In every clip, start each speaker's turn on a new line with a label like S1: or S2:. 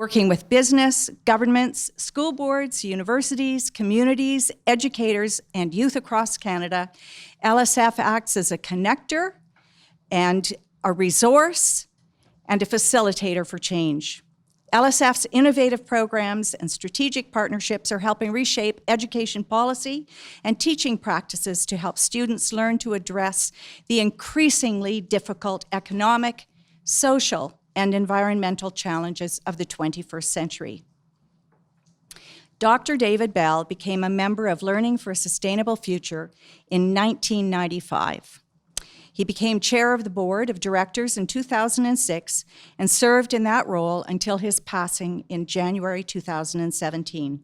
S1: Working with business, governments, school boards, universities, communities, educators, and youth across Canada, LSF acts as a connector and a resource and a facilitator for change. LSF's innovative programs and strategic partnerships are helping reshape education policy and teaching practices to help students learn to address the increasingly difficult economic, social, and environmental challenges of the 21st century. Dr. David Bell became a member of Learning for a Sustainable Future in 1995. He became chair of the board of directors in 2006 and served in that role until his passing in January 2017.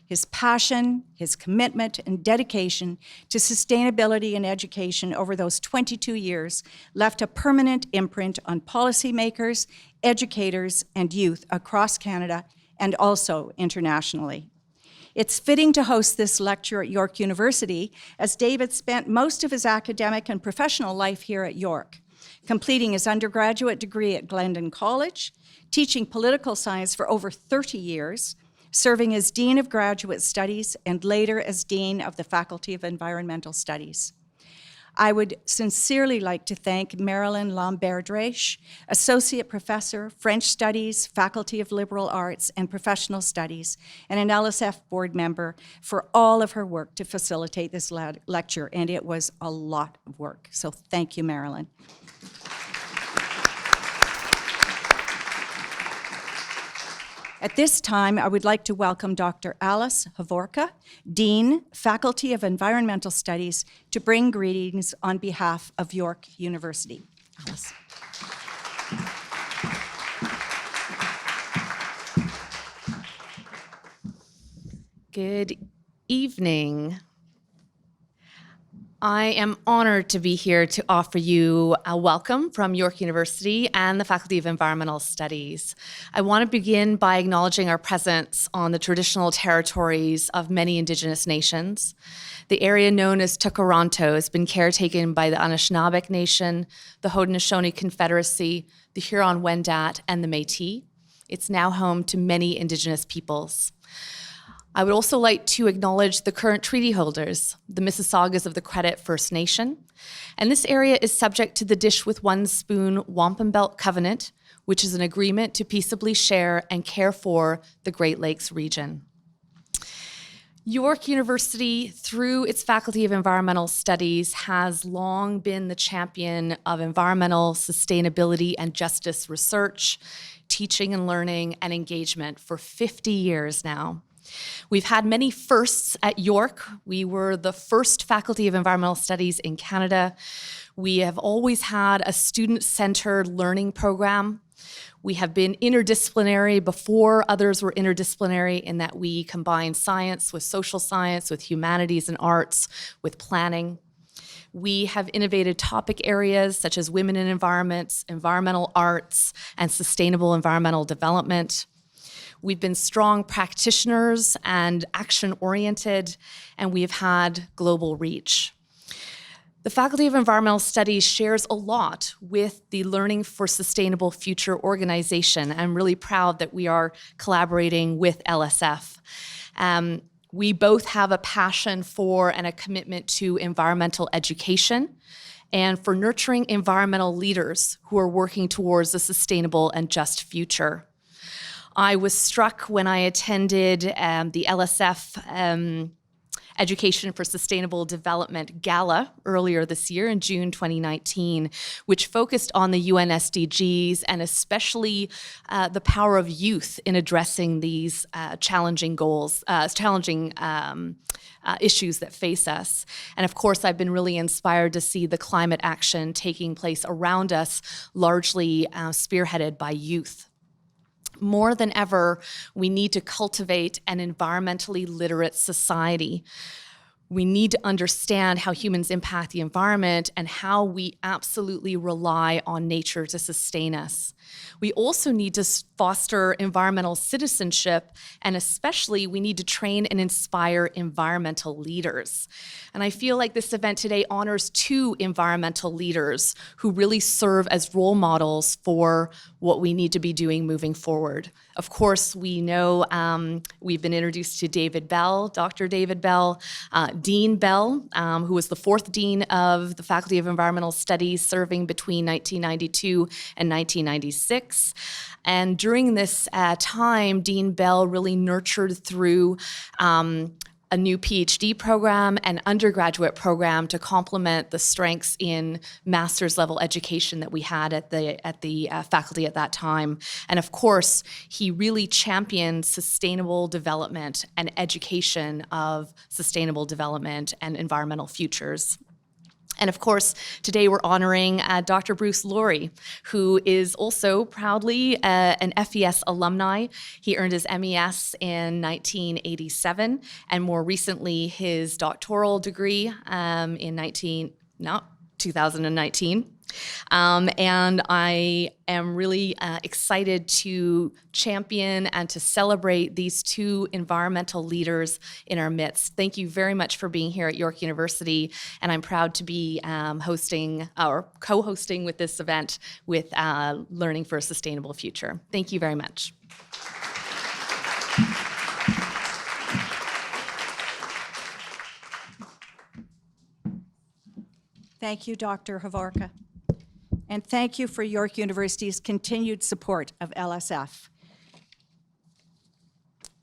S1: His passion, his commitment, and dedication to sustainability in education over those 22 years left a permanent imprint on policymakers, educators, and youth across Canada and also internationally. It's fitting to host this lecture at York University, as David spent most of his academic and professional life here at York, completing his undergraduate degree at Glendon College, teaching political science for over 30 years, serving as Dean of Graduate Studies and later as Dean of the Faculty of Environmental Studies. I would sincerely like to thank Marilyn Lambert-Drèche, Associate Professor, French Studies, Faculty of Liberal Arts and Professional Studies, and an LSF board member for all of her work to facilitate this lecture, and it was a lot of work. So thank you, Marilyn. At this time, I would like to welcome Dr. Alice Hovorka, Dean, Faculty of Environmental Studies, to bring greetings on behalf of York University. Alice.
S2: Good evening. I am honored to be here to offer you a welcome from York University and the Faculty of Environmental Studies. I want to begin by acknowledging our presence on the traditional territories of many Indigenous nations. The area known as Tkaronto has been caretaken by the Anishinaabe Nation, the Haudenosaunee Confederacy, the Huron-Wendat, and the Métis. It's now home to many Indigenous peoples. I would also like to acknowledge the current treaty holders, the Mississaugas of the Credit First Nation. And this area is subject to the Dish with One Spoon Wampum Belt Covenant, which is an agreement to peaceably share and care for the Great Lakes region. York University, through its Faculty of Environmental Studies, has long been the champion of environmental sustainability and justice research, teaching and learning, and engagement for 50 years now. We've had many firsts at York. We were the first Faculty of Environmental Studies in Canada. We have always had a student-centered learning program. We have been interdisciplinary before others were interdisciplinary in that we combine science with social science, with humanities and arts, with planning. We have innovated topic areas such as women in environments, environmental arts, and sustainable environmental development. We've been strong practitioners and action-oriented, and we've had global reach. The Faculty of Environmental Studies shares a lot with the Learning for Sustainable Future organization. I'm really proud that we are collaborating with LSF. We both have a passion for and a commitment to environmental education and for nurturing environmental leaders who are working towards a sustainable and just future. I was struck when I attended the LSF Education for Sustainable Development Gala earlier this year in June 2019, which focused on the UN SDGs and especially the power of youth in addressing these challenging goals, issues that face us. And of course, I've been really inspired to see the climate action taking place around us, largely spearheaded by youth. More than ever, we need to cultivate an environmentally literate society. We need to understand how humans impact the environment and how we absolutely rely on nature to sustain us. We also need to foster environmental citizenship, and especially we need to train and inspire environmental leaders. And I feel like this event today honors two environmental leaders who really serve as role models for what we need to be doing moving forward. Of course, we know we've been introduced to David Bell, Dr. David Bell, Dean Bell, who was the fourth dean of the Faculty of Environmental Studies, serving between 1992 and 1996. And during this time, Dean Bell really nurtured through a new PhD program and undergraduate program to complement the strengths in master's level education that we had at the faculty at that time. And of course, he really championed sustainable development and education of sustainable development and environmental futures. And of course, today we're honoring Dr. Bruce Lourie, who is also proudly an FES alumni. He earned his MES in 1987, and more recently his doctoral degree in 2019. And I am really excited to champion and to celebrate these two environmental leaders in our midst. Thank you very much for being here at York University, and I'm proud to be hosting or co-hosting with this event with Learning for a Sustainable Future. Thank you very much.
S1: Thank you, Dr. Havorka. And thank you for York University's continued support of LSF.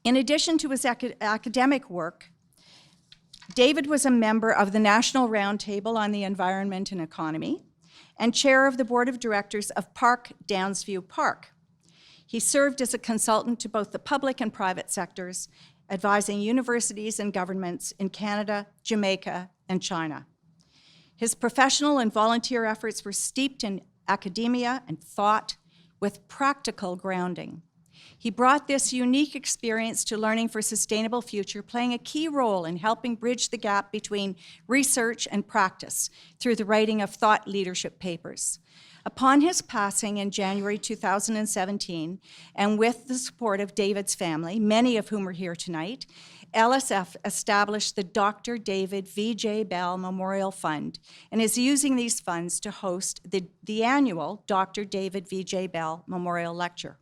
S1: In addition to his academic work, David was a member of the National Roundtable on the Environment and Economy and chair of the board of directors of Park Downsview Park. He served as a consultant to both the public and private sectors, advising universities and governments in Canada, Jamaica, and China. His professional and volunteer efforts were steeped in academia and thought with practical grounding. He brought this unique experience to Learning for a Sustainable Future, playing a key role in helping bridge the gap between research and practice through the writing of thought leadership papers. Upon his passing in January 2017, and with the support of David's family, many of whom are here tonight, LSF established the Dr. David V.J. Bell Memorial Fund and is using these funds to host the annual Dr. David V.J. Bell Memorial Lecture.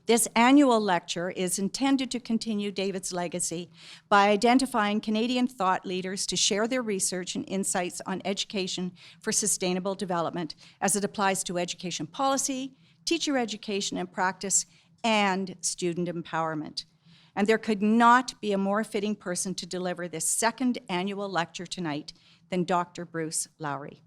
S1: This annual lecture is intended to continue David's legacy by identifying Canadian thought leaders to share their research and insights on education for sustainable development as it applies to education policy, teacher education and practice, and student empowerment. And there could not be a more fitting person to deliver this second annual lecture tonight than Dr. Bruce Lourie.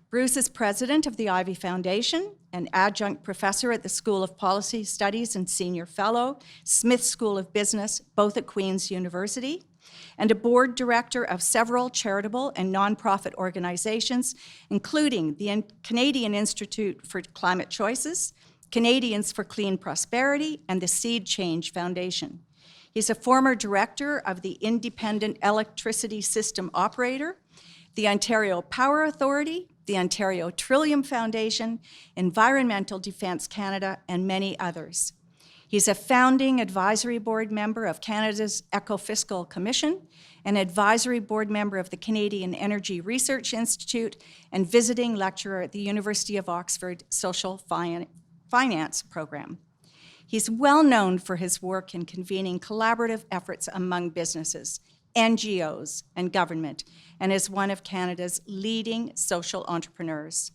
S1: Bruce is president of the Ivey Foundation, an adjunct professor at the School of Policy Studies and senior fellow, Smith School of Business, both at Queen's University, and a board director of several charitable and nonprofit organizations, including the Canadian Institute for Climate Choices, Canadians for Clean Prosperity, and the Seed Change Foundation. He's a former director of the Independent Electricity System Operator, the Ontario Power Authority, the Ontario Trillium Foundation, Environmental Defence Canada, and many others. He's a founding advisory board member of Canada's Ecofiscal Commission, an advisory board member of the Canadian Energy Research Institute, and visiting lecturer at the University of Oxford Social Finance program. He's well known for his work in convening collaborative efforts among businesses, NGOs, and government, and is one of Canada's leading social entrepreneurs.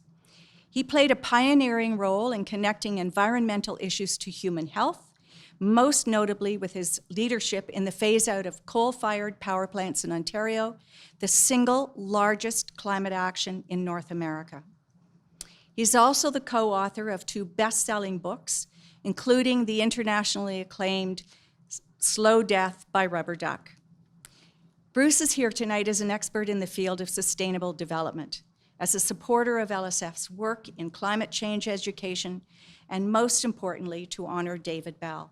S1: He played a pioneering role in connecting environmental issues to human health, most notably with his leadership in the phase-out of coal-fired power plants in Ontario, the single largest climate action in North America. He's also the co-author of two best-selling books, including the internationally acclaimed Slow Death by Rubber Duck. Bruce is here tonight as an expert in the field of sustainable development, as a supporter of LSF's work in climate change education, and most importantly, to honor David Bell.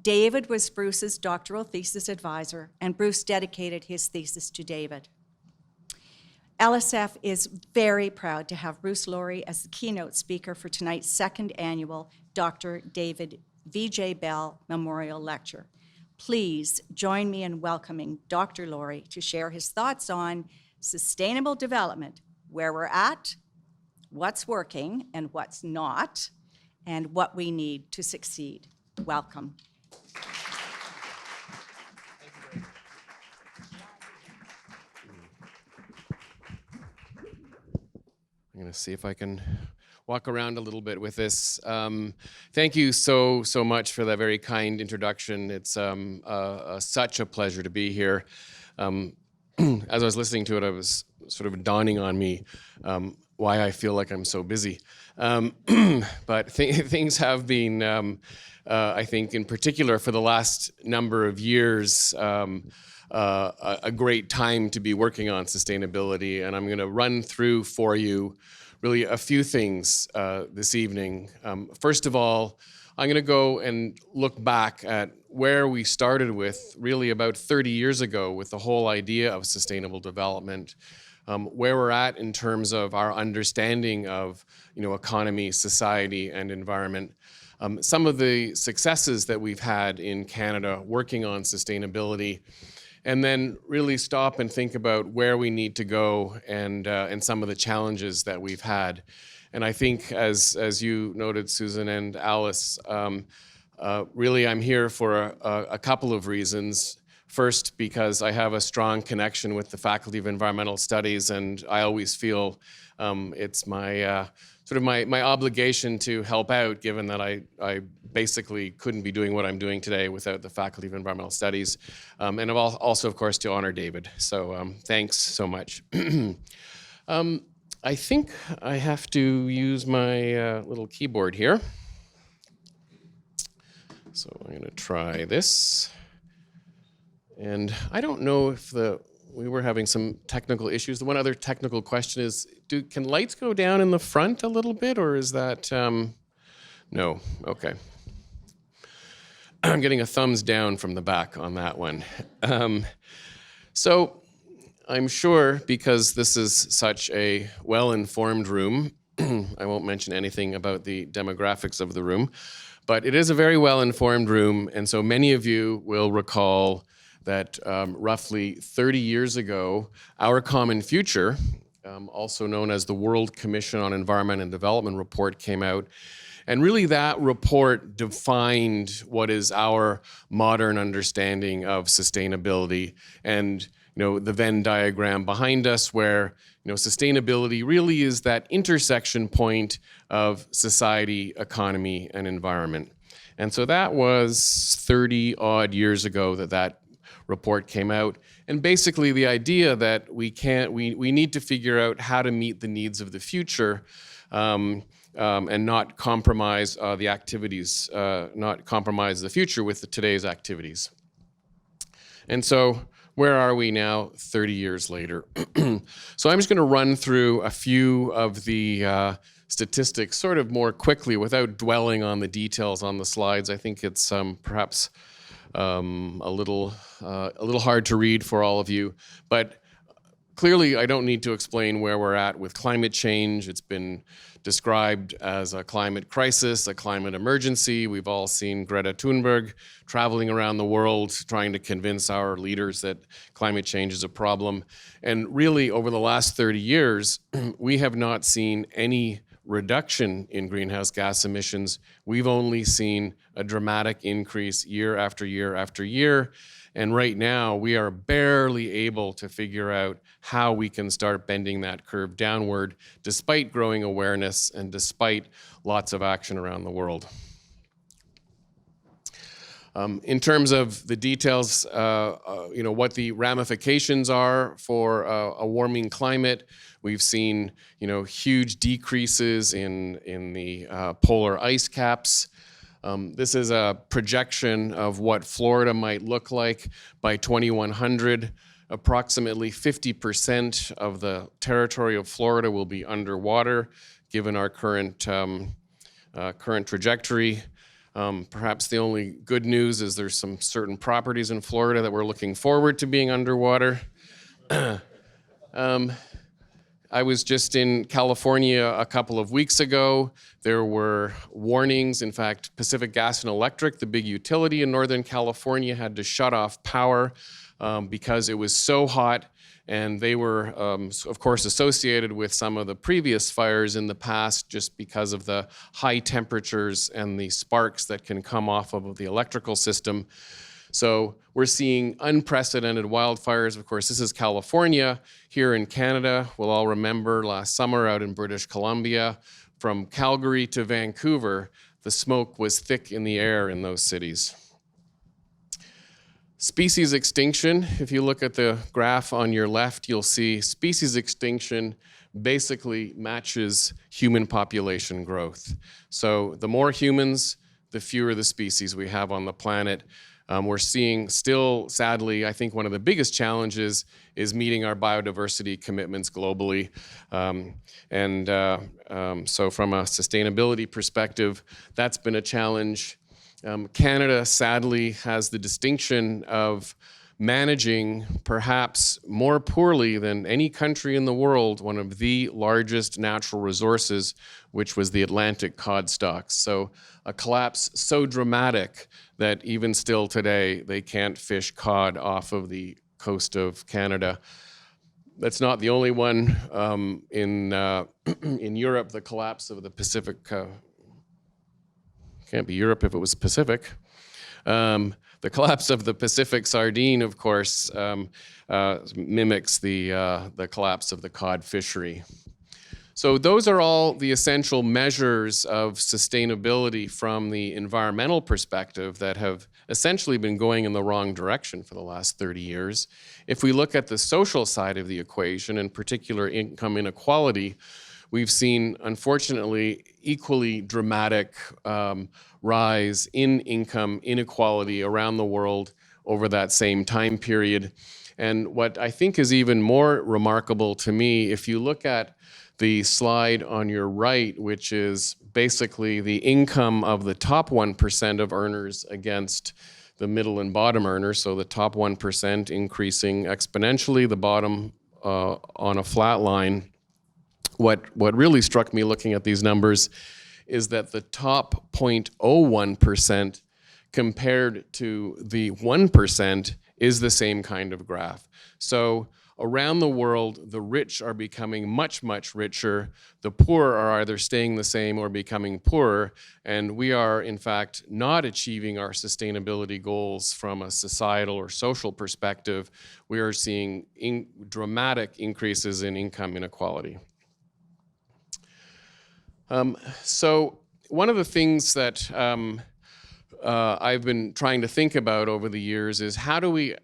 S1: David was Bruce's doctoral thesis advisor, and Bruce dedicated his thesis to David. LSF is very proud to have Bruce Lourie as the keynote speaker for tonight's second annual Dr. David V.J. Bell Memorial Lecture. Please join me in welcoming Dr. Lourie to share his thoughts on sustainable development, where we're at, what's working and what's not, and what we need to succeed. Welcome.
S3: I'm going to see if I can walk around a little bit with this. Thank you so much for that very kind introduction. It's such a pleasure to be here. As I was listening to it, it was sort of dawning on me why I feel like I'm so busy. But things have been, I think, in particular for the last number of years, a great time to be working on sustainability. And I'm going to run through for you really a few things this evening. First of all, I'm going to go and look back at where we started with really about 30 years ago with the whole idea of sustainable development, where we're at in terms of our understanding of economy, society, and environment. Some of the successes that we've had in Canada working on sustainability, and then really stop and think about where we need to go and some of the challenges that we've had. And I think, as you noted, Susan and Alice, really I'm here for a couple of reasons. First, because I have a strong connection with the Faculty of Environmental Studies, and I always feel it's my sort of my obligation to help out, given that I basically couldn't be doing what I'm doing today without the Faculty of Environmental Studies. And I've also, of course, to honor David. So thanks so much. I think I have to use my little keyboard here. So I'm going to try this. And I don't know if we were having some technical issues. The one other technical question is, can lights go down in the front a little bit, or is that, no, okay. I'm getting a thumbs down from the back on that one. So I'm sure, because this is such a well-informed room, I won't mention anything about the demographics of the room, but it is a very well-informed room, and so many of you will recall that roughly 30 years ago, Our Common Future, also known as the World Commission on Environment and Development report, came out. And really that report defined what is our modern understanding of sustainability. And the Venn diagram behind us, where sustainability really is that intersection point of society, economy, and environment. And so that was 30 odd years ago that report came out, and basically the idea that we need to figure out how to meet the needs of the future, and not compromise the activities, not compromise the future with today's activities. And so where are we now 30 years later? So I'm just going to run through a few of the statistics sort of more quickly without dwelling on the details on the slides. I think it's perhaps a little hard to read for all of you, but clearly I don't need to explain where we're at with climate change. It's been described as a climate crisis, a climate emergency. We've all seen Greta Thunberg traveling around the world trying to convince our leaders that climate change is a problem. And really, over the last 30 years, we have not seen any reduction in greenhouse gas emissions. We've only seen a dramatic increase year after year after year. And right now, we are barely able to figure out how we can start bending that curve downward, despite growing awareness and despite lots of action around the world. In terms of the details, what the ramifications are for a warming climate, we've seen, huge decreases in the polar ice caps. This is a projection of what Florida might look like by 2100. Approximately 50% of the territory of Florida will be underwater, given our current trajectory. Perhaps the only good news is there's some certain properties in Florida that we're looking forward to being underwater. I was just in California a couple of weeks ago. There were warnings. In fact, Pacific Gas and Electric, the big utility in Northern California, had to shut off power because it was so hot. And they were, of course, associated with some of the previous fires in the past just because of the high temperatures and the sparks that can come off of the electrical system. So we're seeing unprecedented wildfires. Of course, this is California. Here in Canada, we'll all remember last summer out in British Columbia, from Calgary to Vancouver, the smoke was thick in the air in those cities. Species extinction, if you look at the graph on your left, you'll see species extinction basically matches human population growth. So the more humans, the fewer the species we have on the planet. We're seeing still, sadly, I think one of the biggest challenges is meeting our biodiversity commitments globally. So from a sustainability perspective, that's been a challenge. Canada, sadly, has the distinction of managing, perhaps more poorly than any country in the world, one of the largest natural resources, which was the Atlantic cod stocks. So a collapse so dramatic that even still today, they can't fish cod off of the coast of Canada. That's not the only one. In Europe, the collapse of the Pacific, can't be Europe if it was Pacific. The collapse of the Pacific sardine, of course, mimics the collapse of the cod fishery. So those are all the essential measures of sustainability from the environmental perspective that have essentially been going in the wrong direction for the last 30 years. If we look at the social side of the equation, in particular income inequality, we've seen, unfortunately, equally dramatic rise in income inequality around the world over that same time period. And what I think is even more remarkable to me, if you look at the slide on your right, which is basically the income of the top 1% of earners against the middle and bottom earners, so the top 1% increasing exponentially, the bottom on a flat line. What really struck me looking at these numbers is that the top 0.01% compared to the 1% is the same kind of graph. So around the world, the rich are becoming much, much richer. The poor are either staying the same or becoming poorer. And we are, in fact, not achieving our sustainability goals from a societal or social perspective. We are seeing dramatic increases in income inequality. So one of the things that I've been trying to think about over the years is how do we,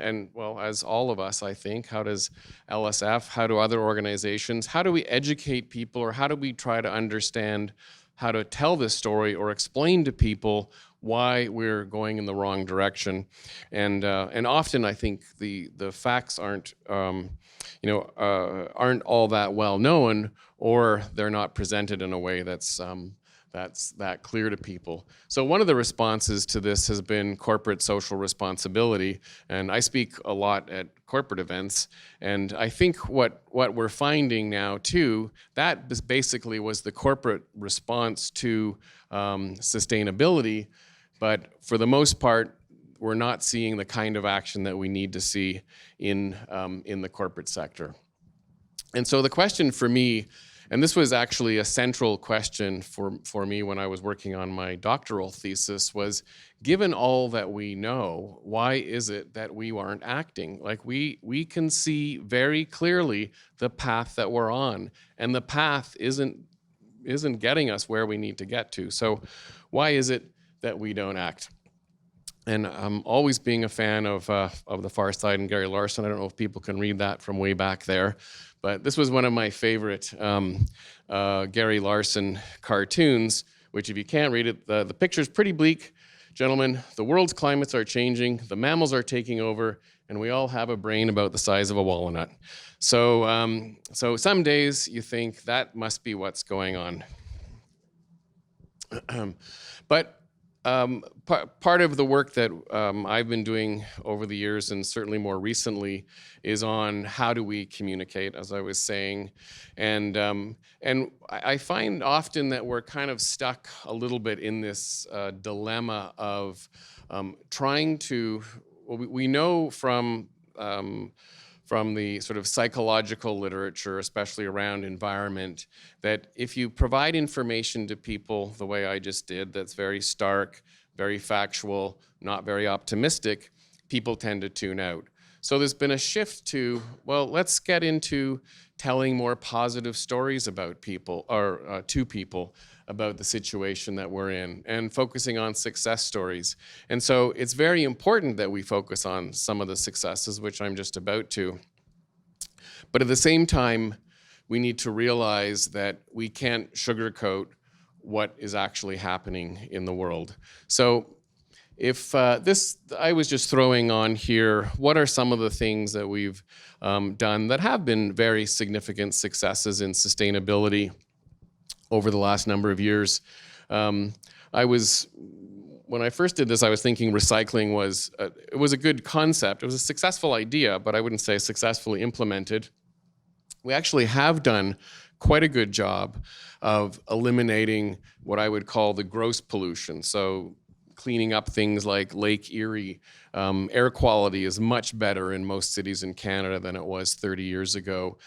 S3: and well, as all of us, I think, how does LSF, how do other organizations, how do we educate people, or how do we try to understand how to tell this story or explain to people why we're going in the wrong direction? And often I think the facts aren't all that well known, or they're not presented in a way that's that clear to people. So one of the responses to this has been corporate social responsibility, and I speak a lot at corporate events, and I think what we're finding now too, that basically was the corporate response to sustainability, but for the most part, we're not seeing the kind of action that we need to see in the corporate sector. And so the question for me, and this was actually a central question for me when I was working on my doctoral thesis, was given all that we know, why is it that we aren't acting? Like we can see very clearly the path that we're on, and the path isn't getting us where we need to get to. So why is it that we don't act? And I'm always being a fan of The Far Side and Gary Larson. I don't know if people can read that from way back there, but this was one of my favorite Gary Larson cartoons, which if you can't read it, the picture's pretty bleak. Gentlemen, the world's climates are changing, the mammals are taking over, and we all have a brain about the size of a walnut. So, so some days you think that must be what's going on. But part of the work that I've been doing over the years, and certainly more recently, is on how do we communicate, as I was saying. And I find often that we're kind of stuck a little bit in this dilemma of trying to, well, we know from the sort of psychological literature, especially around environment, that if you provide information to people the way I just did, that's very stark, very factual, not very optimistic, people tend to tune out. So there's been a shift to, well, let's get into telling more positive stories about people, or to people, about the situation that we're in, and focusing on success stories. And so it's very important that we focus on some of the successes, which I'm just about to. But at the same time, we need to realize that we can't sugarcoat what is actually happening in the world. So if I was just throwing on here, what are some of the things that we've done that have been very significant successes in sustainability over the last number of years? When I first did this, I was thinking recycling was a good concept. It was a successful idea, but I wouldn't say successfully implemented. We actually have done quite a good job of eliminating what I would call the gross pollution. So cleaning up things like Lake Erie. Air quality is much better in most cities in Canada than it was 30 years ago.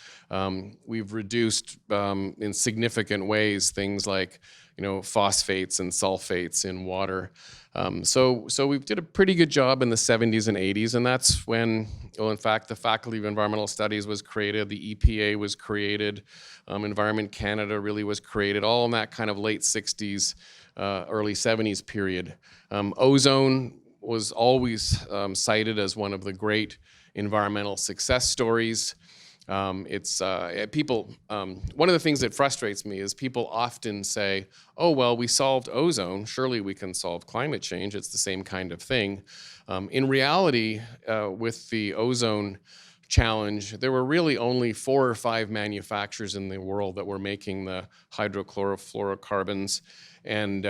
S3: We've reduced in significant ways things like phosphates and sulfates in water. So we did a pretty good job in the 70s and 80s, and that's when, well, in fact, the Faculty of Environmental Studies was created, the EPA was created, Environment Canada really was created, all in that kind of late 60s, early 70s period. Ozone was always cited as one of the great environmental success stories. People, one of the things that frustrates me is people often say, oh, well, we solved ozone, surely we can solve climate change, it's the same kind of thing. In reality, with the ozone challenge, there were really only 4 or 5 manufacturers in the world that were making the hydrochlorofluorocarbons, and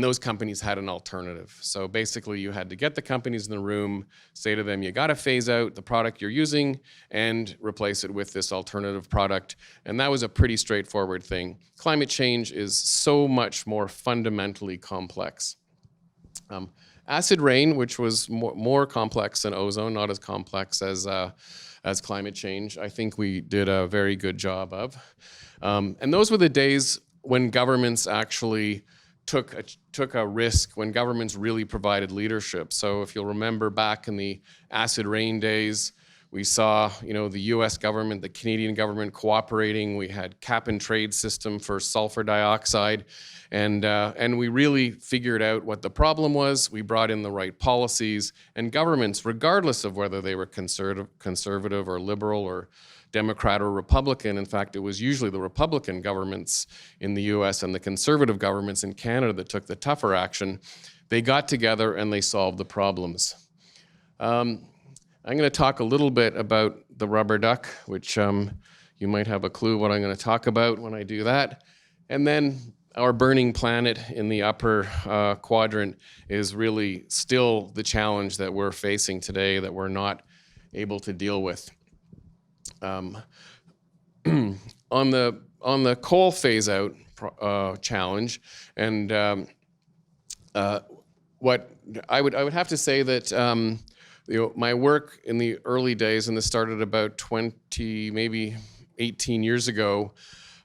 S3: those companies had an alternative. So basically, you had to get the companies in the room, say to them, you got to phase out the product you're using and replace it with this alternative product. And that was a pretty straightforward thing. Climate change is so much more fundamentally complex. Acid rain, which was more complex than ozone, not as complex as climate change, I think we did a very good job of. And those were the days when governments actually took a risk, when governments really provided leadership. So if you'll remember back in the acid rain days, we saw, the US government, the Canadian government cooperating. We had cap and trade system for sulfur dioxide. And we really figured out what the problem was. We brought in the right policies, and governments, regardless of whether they were conservative or liberal or Democrat or Republican, in fact, it was usually the Republican governments in the US and the conservative governments in Canada that took the tougher action. They got together and they solved the problems. I'm going to talk a little bit about the rubber duck, which you might have a clue what I'm going to talk about when I do that. And then our burning planet in the upper quadrant is really still the challenge that we're facing today that we're not able to deal with. On the coal phase out challenge, and what I would have to say that my work in the early days, and this started about 20, maybe 18 years ago.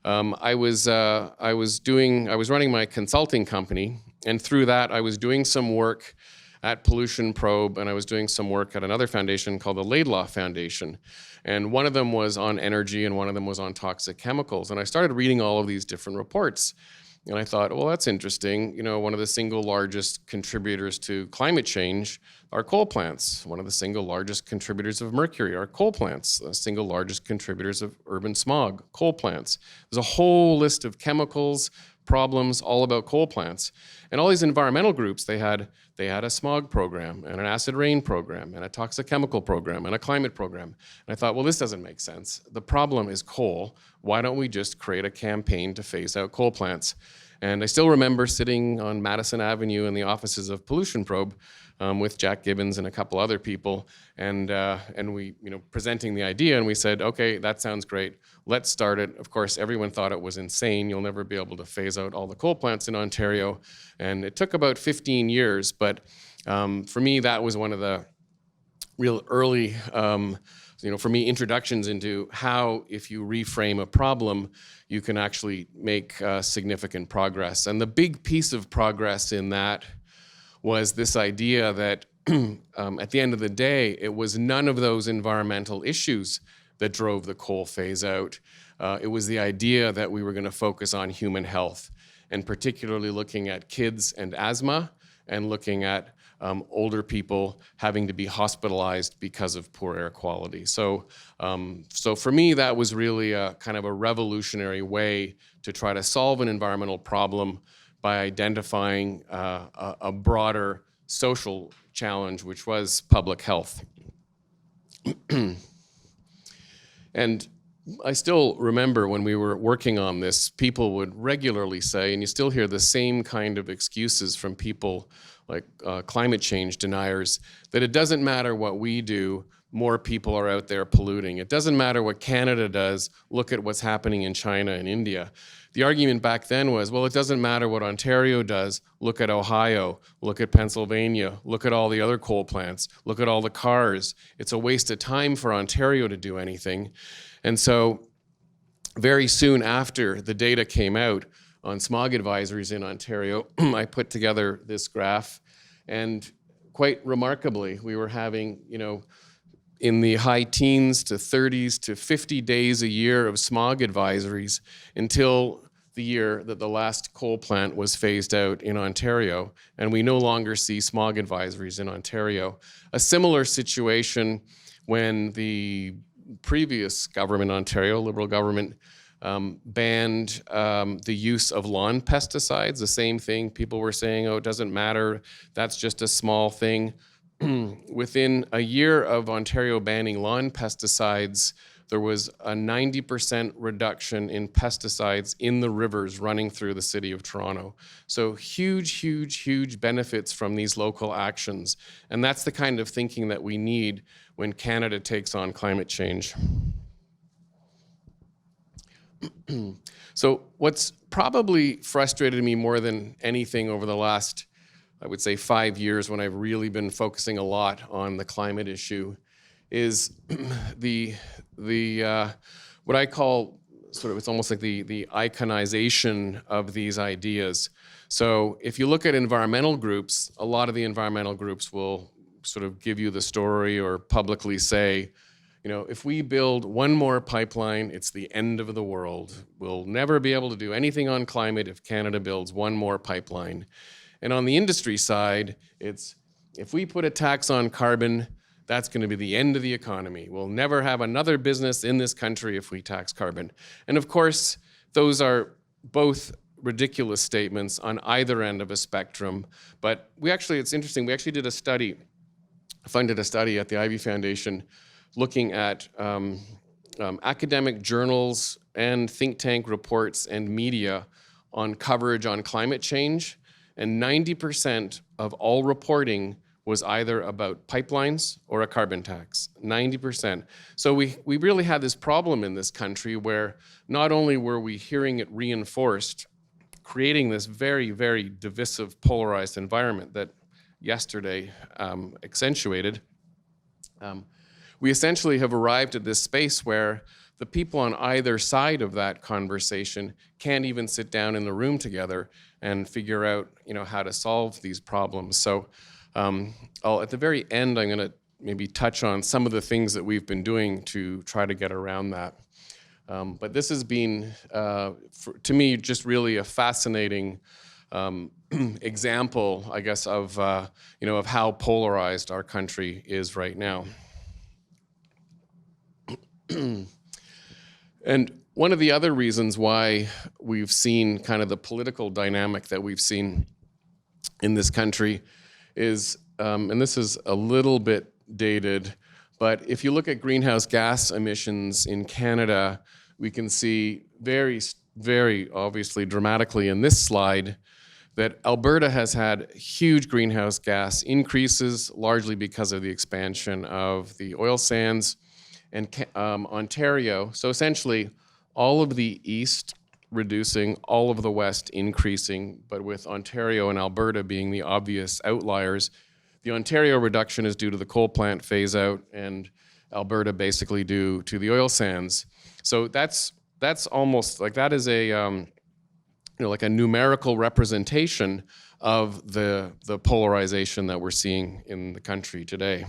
S3: I was running my consulting company, and through that I was doing some work at Pollution Probe, and I was doing some work at another foundation called the Laidlaw Foundation. And one of them was on energy, and one of them was on toxic chemicals. And I started reading all of these different reports. And I thought, well, that's interesting. One of the single largest contributors to climate change are coal plants. One of the single largest contributors of mercury are coal plants. The single largest contributors of urban smog, coal plants. There's a whole list of chemicals, problems, all about coal plants. And all these environmental groups, they had a smog program and an acid rain program and a toxic chemical program and a climate program. And I thought, well, this doesn't make sense. The problem is coal. Why don't we just create a campaign to phase out coal plants? And I still remember sitting on Madison Avenue in the offices of Pollution Probe with Jack Gibbons and a couple other people, and we, presenting the idea, and we said, okay, that sounds great. Let's start it. Of course, everyone thought it was insane. You'll never be able to phase out all the coal plants in Ontario, and it took about 15 years. But for me, that was one of the real early, for me, introductions into how, if you reframe a problem, you can actually make significant progress. And the big piece of progress in that was this idea that at the end of the day, it was none of those environmental issues that drove the coal phase out. It was the idea that we were going to focus on human health, and particularly looking at kids and asthma, and looking at older people having to be hospitalized because of poor air quality. So for me, that was really a kind of a revolutionary way to try to solve an environmental problem by identifying a broader social challenge, which was public health. And I still remember when we were working on this, people would regularly say, and you still hear the same kind of excuses from people like climate change deniers, that it doesn't matter what we do, more people are out there polluting. It doesn't matter what Canada does, look at what's happening in China and India. The argument back then was, well, it doesn't matter what Ontario does, look at Ohio, look at Pennsylvania, look at all the other coal plants, look at all the cars. It's a waste of time for Ontario to do anything. And so very soon after the data came out on smog advisories in Ontario, I put together this graph, and quite remarkably, we were having, in the high teens to 30s to 50 days a year of smog advisories until the year that the last coal plant was phased out in Ontario, and we no longer see smog advisories in Ontario. A similar situation when the previous government in Ontario, Liberal government, banned the use of lawn pesticides. The same thing, people were saying, oh, it doesn't matter, that's just a small thing. Within a year of Ontario banning lawn pesticides, there was a 90% reduction in pesticides in the rivers running through the city of Toronto. So huge, huge, huge benefits from these local actions. And that's the kind of thinking that we need when Canada takes on climate change. So what's probably frustrated me more than anything over the last, I would say, 5 years, when I've really been focusing a lot on the climate issue, is the what I call sort of, it's almost like the iconization of these ideas. So if you look at environmental groups, a lot of the environmental groups will sort of give you the story or publicly say, if we build one more pipeline, it's the end of the world. We'll never be able to do anything on climate if Canada builds one more pipeline. And on the industry side, it's, if we put a tax on carbon, that's going to be the end of the economy. We'll never have another business in this country if we tax carbon. And of course, those are both ridiculous statements on either end of a spectrum. But it's interesting, we actually did a study, funded a study at the Ivy Foundation looking at academic journals and think tank reports and media on coverage on climate change. And 90% of all reporting was either about pipelines or a carbon tax, 90%. So we really had this problem in this country where not only were we hearing it reinforced, creating this very, very divisive, polarized environment that yesterday accentuated, we essentially have arrived at this space where the people on either side of that conversation can't even sit down in the room together and figure out, how to solve these problems. So at the very end, I'm going to maybe touch on some of the things that we've been doing to try to get around that. But this has been, to me, just really a fascinating example, I guess, of how polarized our country is right now. And one of the other reasons why we've seen kind of the political dynamic that we've seen in this country is, and this is a little bit dated, but if you look at greenhouse gas emissions in Canada, we can see very very obviously dramatically in this slide that Alberta has had huge greenhouse gas increases, largely because of the expansion of the oil sands, and Ontario. So essentially, all of the east reducing, all of the west increasing, but with Ontario and Alberta being the obvious outliers. The Ontario reduction is due to the coal plant phase out, and Alberta basically due to the oil sands. So that's almost like that is a like a numerical representation of the polarization that we're seeing in the country today.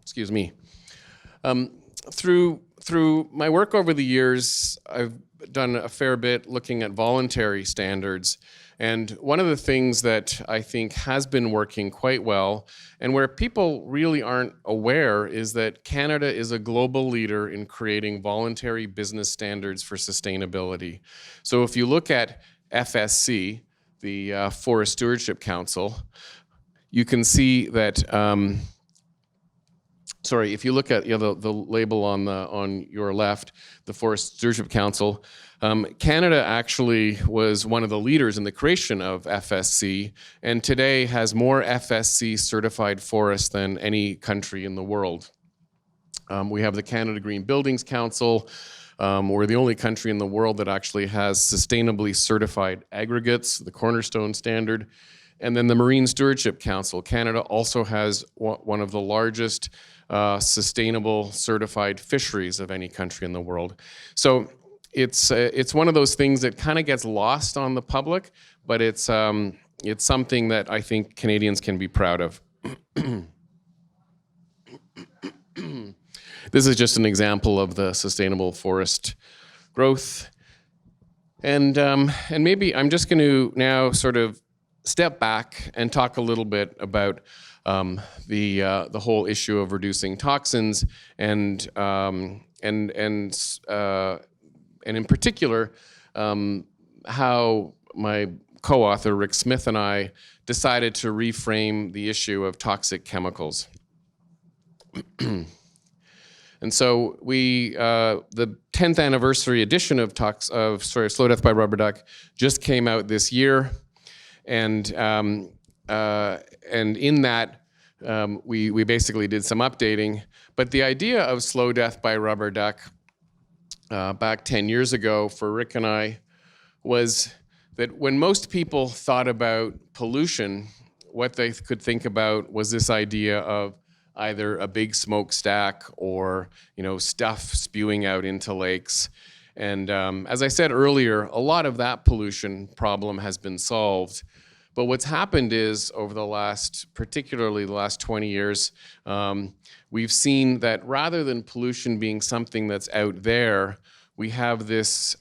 S3: Excuse me. Through my work over the years, I've done a fair bit looking at voluntary standards. And one of the things that I think has been working quite well, and where people really aren't aware, is that Canada is a global leader in creating voluntary business standards for sustainability. So if you look at FSC, the Forest Stewardship Council, you can see that if you look at the label on your left, the Forest Stewardship Council, Canada actually was one of the leaders in the creation of FSC, and today has more FSC certified forests than any country in the world. We have the Canada Green Buildings Council. We're the only country in the world that actually has sustainably certified aggregates, the cornerstone standard. And then the Marine Stewardship Council. Canada also has one of the largest sustainable certified fisheries of any country in the world. So it's one of those things that kind of gets lost on the public, but it's something that I think Canadians can be proud of. This is just an example of the sustainable forest growth. And maybe I'm just going to now sort of step back and talk a little bit about the whole issue of reducing toxins and in particular how my co-author Rick Smith and I decided to reframe the issue of toxic chemicals. And so the 10th anniversary edition of Slow Death by Rubber Duck just came out this year. And in that, we basically did some updating. But the idea of slow death by rubber duck back 10 years ago for Rick and I was that when most people thought about pollution, what they could think about was this idea of either a big smokestack or stuff spewing out into lakes. And as I said earlier, a lot of that pollution problem has been solved. But what's happened is over particularly the last 20 years, we've seen that rather than pollution being something that's out there, we have this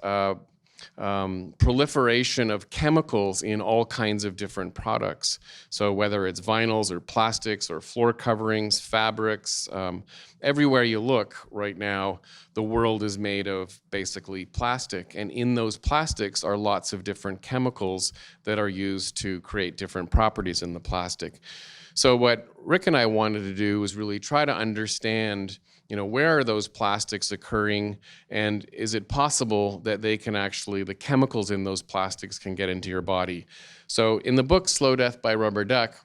S3: proliferation of chemicals in all kinds of different products. So whether it's vinyls or plastics or floor coverings, fabrics, everywhere you look right now, the world is made of basically plastic. And in those plastics are lots of different chemicals that are used to create different properties in the plastic. So what Rick and I wanted to do was really try to understand where are those plastics occurring, and is it possible that the chemicals in those plastics can get into your body? So in the book, Slow Death by Rubber Duck,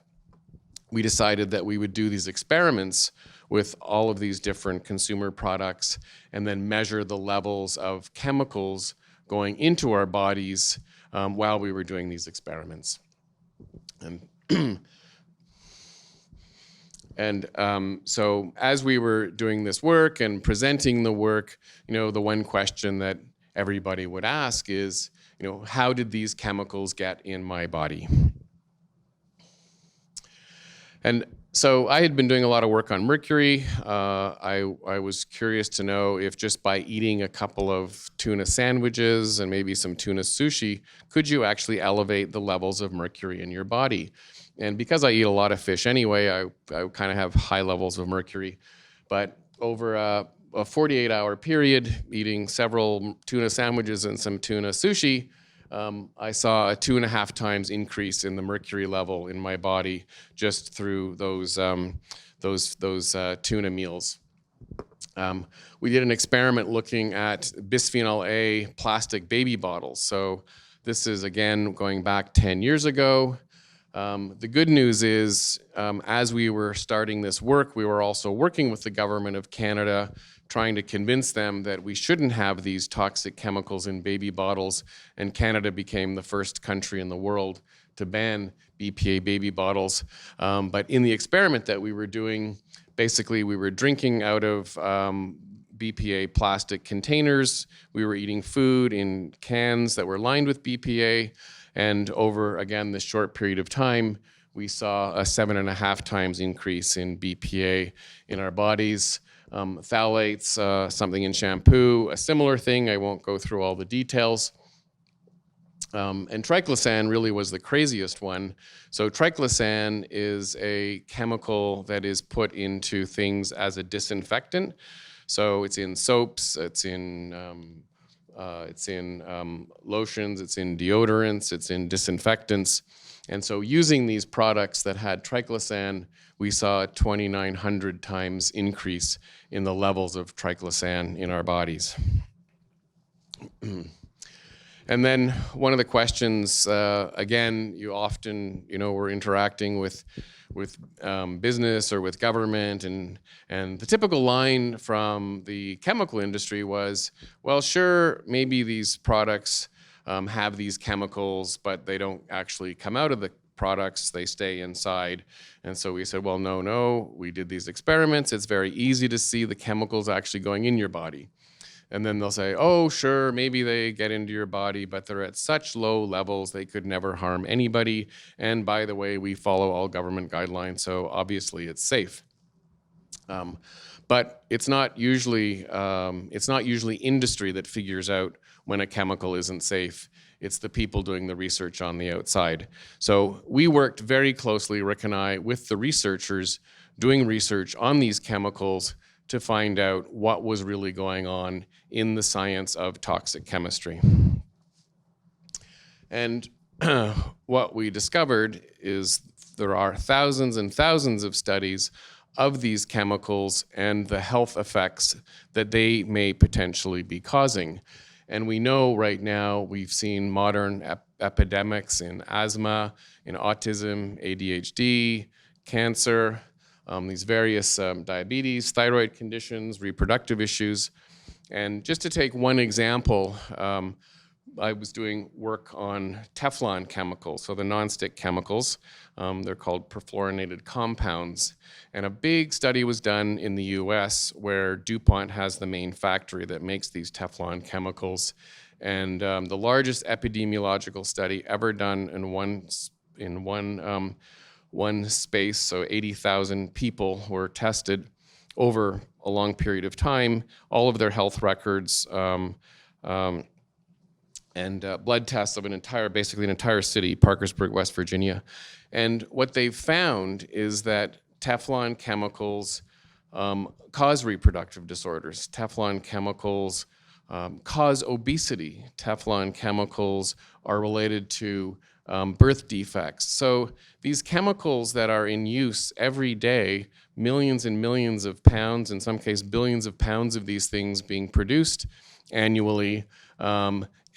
S3: we decided that we would do these experiments with all of these different consumer products and then measure the levels of chemicals going into our bodies while we were doing these experiments. And so as we were doing this work and presenting the work, the one question that everybody would ask is, how did these chemicals get in my body? And so I had been doing a lot of work on mercury. I was curious to know if just by eating a couple of tuna sandwiches and maybe some tuna sushi, could you actually elevate the levels of mercury in your body? And because I eat a lot of fish anyway, I kind of have high levels of mercury. But over a 48-hour period, eating several tuna sandwiches and some tuna sushi, I saw a 2.5 times increase in the mercury level in my body just through those tuna meals. We did an experiment looking at bisphenol A plastic baby bottles. So this is, again, going back 10 years ago. The good news is, as we were starting this work, we were also working with the government of Canada, trying to convince them that we shouldn't have these toxic chemicals in baby bottles, and Canada became the first country in the world to ban BPA baby bottles. But in the experiment that we were doing, basically we were drinking out of BPA plastic containers. We were eating food in cans that were lined with BPA. And over, again, this short period of time, we saw a 7.5 times increase in BPA in our bodies. Phthalates, something in shampoo, a similar thing. I won't go through all the details. And Triclosan really was the craziest one. So Triclosan is a chemical that is put into things as a disinfectant. So it's in soaps, it's in lotions, it's in deodorants, it's in disinfectants. And so using these products that had Triclosan, we saw a 2,900 times increase in the levels of Triclosan in our bodies. And then one of the questions, again, you often, we're interacting with business or with government, and the typical line from the chemical industry was, well, sure, maybe these products have these chemicals, but they don't actually come out of the products, they stay inside. And so we said, well, no, we did these experiments. It's very easy to see the chemicals actually going in your body. And then they'll say, oh, sure, maybe they get into your body, but they're at such low levels they could never harm anybody. And by the way, we follow all government guidelines, so obviously it's safe. But it's not usually industry that figures out when a chemical isn't safe. It's the people doing the research on the outside. So we worked very closely, Rick and I, with the researchers doing research on these chemicals to find out what was really going on in the science of toxic chemistry. And what we discovered is there are thousands and thousands of studies of these chemicals and the health effects that they may potentially be causing. And we know right now we've seen modern epidemics in asthma, in autism, ADHD, cancer, these various diabetes, thyroid conditions, reproductive issues. And just to take one example, I was doing work on Teflon chemicals, so the nonstick chemicals. They're called perfluorinated compounds. And a big study was done in the US where DuPont has the main factory that makes these Teflon chemicals. And the largest epidemiological study ever done in one space, so 80,000 people were tested over a long period of time, all of their health records, and blood tests of basically an entire city, Parkersburg, West Virginia. And what they've found is that Teflon chemicals cause reproductive disorders. Teflon chemicals cause obesity. Teflon chemicals are related to birth defects. So these chemicals that are in use every day, millions and millions of pounds, in some cases billions of pounds of these things being produced annually,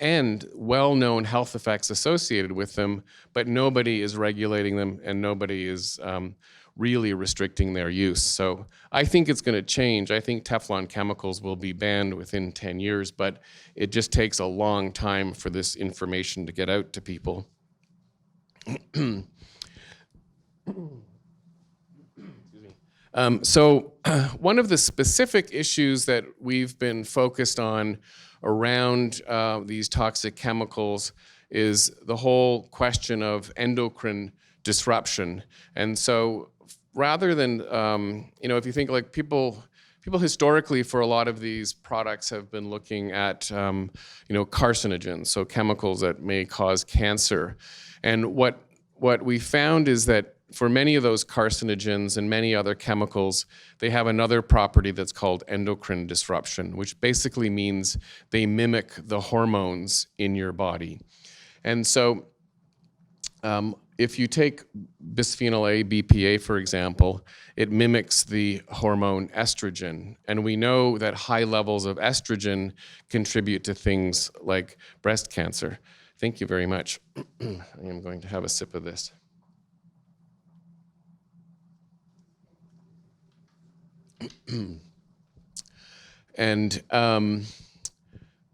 S3: and well-known health effects associated with them, but nobody is regulating them and nobody is really restricting their use. So I think it's going to change. I think Teflon chemicals will be banned within 10 years, but it just takes a long time for this information to get out to people. So one of the specific issues that we've been focused on around these toxic chemicals is the whole question of endocrine disruption. And so rather than, if you think like people historically for a lot of these products have been looking at, carcinogens, so chemicals that may cause cancer. And what we found is that for many of those carcinogens and many other chemicals, they have another property that's called endocrine disruption, which basically means they mimic the hormones in your body. And so if you take bisphenol A, BPA, for example, it mimics the hormone estrogen. And we know that high levels of estrogen contribute to things like breast cancer. Thank you very much. I am going to have a sip of this. And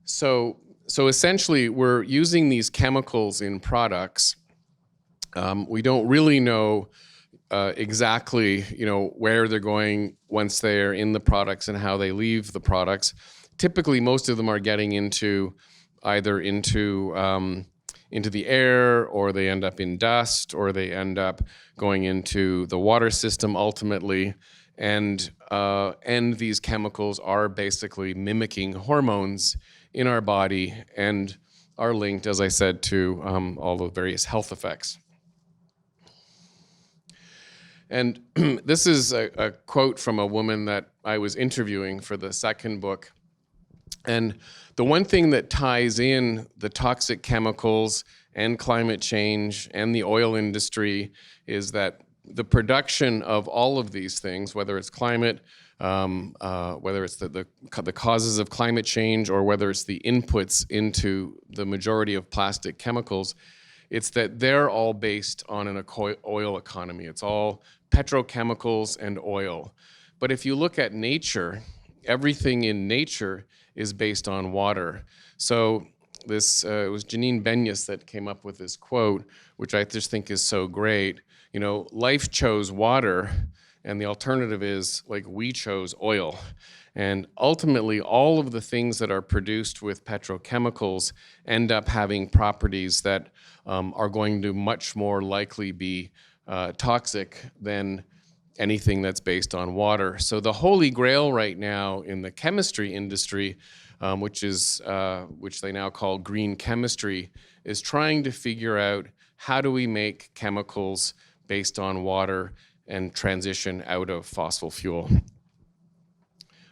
S3: so essentially, we're using these chemicals in products. We don't really know exactly, where they're going once they're in the products and how they leave the products. Typically, most of them are getting into the air, or they end up in dust, or they end up going into the water system ultimately. And these chemicals are basically mimicking hormones in our body and are linked, as I said, to all the various health effects. And this is a quote from a woman that I was interviewing for the second book. And the one thing that ties in the toxic chemicals and climate change and the oil industry is that the production of all of these things, whether it's climate, whether it's the causes of climate change, or whether it's the inputs into the majority of plastic chemicals, it's that they're all based on an oil economy. It's all petrochemicals and oil. But if you look at nature, everything in nature is based on water. So this it was Janine Benyus that came up with this quote, which I just think is so great. Life chose water, and the alternative is, like, we chose oil. And ultimately, all of the things that are produced with petrochemicals end up having properties that are going to much more likely be toxic than anything that's based on water. So the holy grail right now in the chemistry industry, which they now call green chemistry, is trying to figure out, how do we make chemicals based on water and transition out of fossil fuel.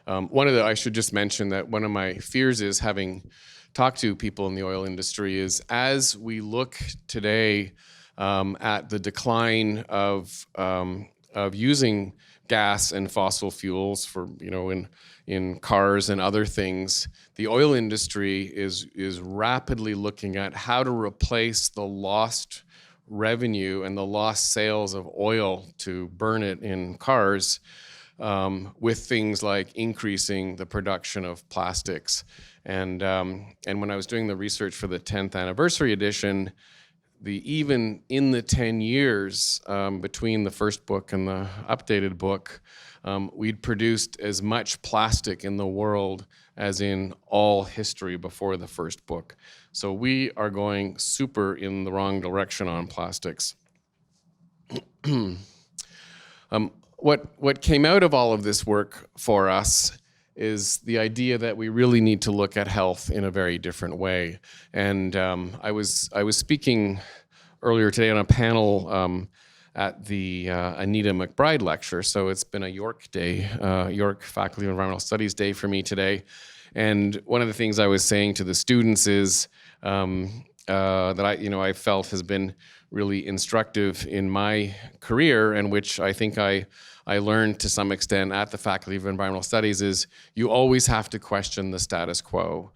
S3: I should just mention that one of my fears is, having talked to people in the oil industry, is as we look today at the decline of using gas and fossil fuels for, in cars and other things, the oil industry is rapidly looking at how to replace the lost revenue and the lost sales of oil to burn it in cars with things like increasing the production of plastics. And when I was doing the research for the 10th anniversary edition, even in the 10 years between the first book and the updated book, we'd produced as much plastic in the world as in all history before the first book. So we are going super in the wrong direction on plastics. What came out of all of this work for us is the idea that we really need to look at health in a very different way. And I was speaking earlier today on a panel at the Anita McBride lecture. So it's been a York Day, York Faculty of Environmental Studies Day for me today. And one of the things I was saying to the students is that I felt has been really instructive in my career, and which I think I learned to some extent at the Faculty of Environmental Studies, is you always have to question the status quo.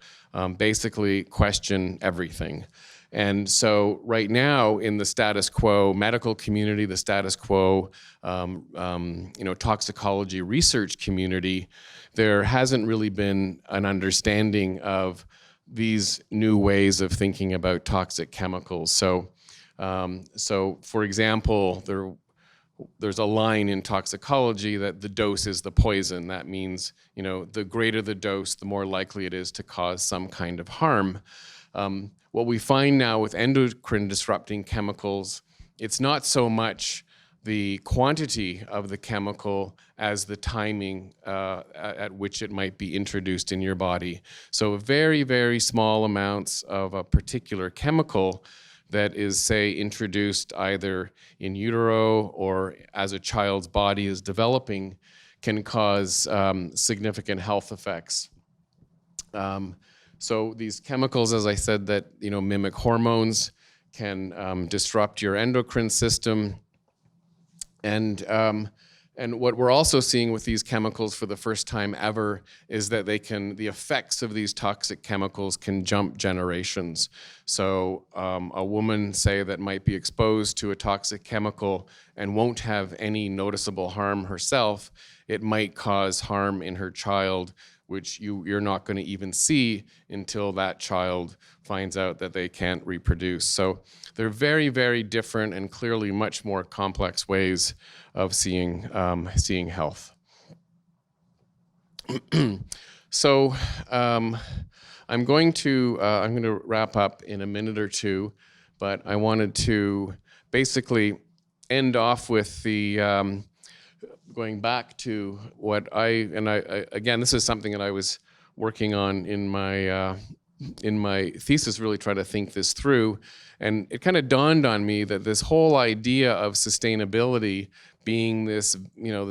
S3: Basically, question everything. And so right now in the status quo medical community, the status quo toxicology research community, there hasn't really been an understanding of these new ways of thinking about toxic chemicals. So for example, there's a line in toxicology that the dose is the poison. That means, the greater the dose, the more likely it is to cause some kind of harm. What we find now with endocrine disrupting chemicals, it's not so much the quantity of the chemical as the timing at which it might be introduced in your body. So very, very small amounts of a particular chemical that is, say, introduced either in utero or as a child's body is developing can cause significant health effects. So these chemicals, as I said, that mimic hormones, can disrupt your endocrine system. And what we're also seeing with these chemicals for the first time ever is that the effects of these toxic chemicals can jump generations. So a woman, say, that might be exposed to a toxic chemical and won't have any noticeable harm herself, it might cause harm in her child, which you're not going to even see until that child finds out that they can't reproduce. So they're very, very different and clearly much more complex ways of seeing health. So I'm going to wrap up in a minute or two, but I wanted to basically end off with the going back to what again, this is something that I was working on in my thesis, really trying to think this through. And it kind of dawned on me that this whole idea of sustainability being this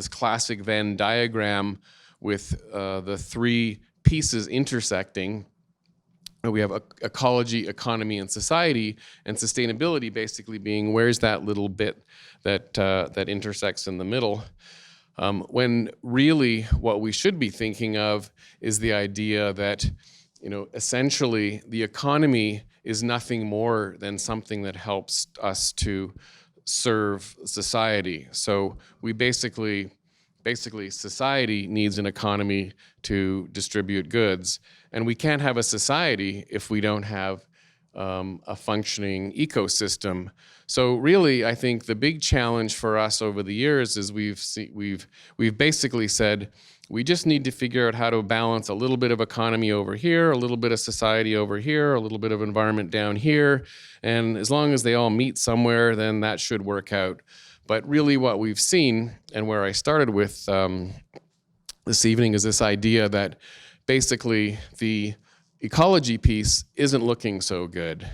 S3: classic Venn diagram with the three pieces intersecting. We have ecology, economy, and society, and sustainability basically being where's that little bit that intersects in the middle. When really what we should be thinking of is the idea that, essentially the economy is nothing more than something that helps us to serve society. So we basically society needs an economy to distribute goods, and we can't have a society if we don't have a functioning ecosystem. So really, I think the big challenge for us over the years is we've basically said we just need to figure out how to balance a little bit of economy over here, a little bit of society over here, a little bit of environment down here, and as long as they all meet somewhere, then that should work out. But really what we've seen, and where I started with this evening, is this idea that basically the ecology piece isn't looking so good.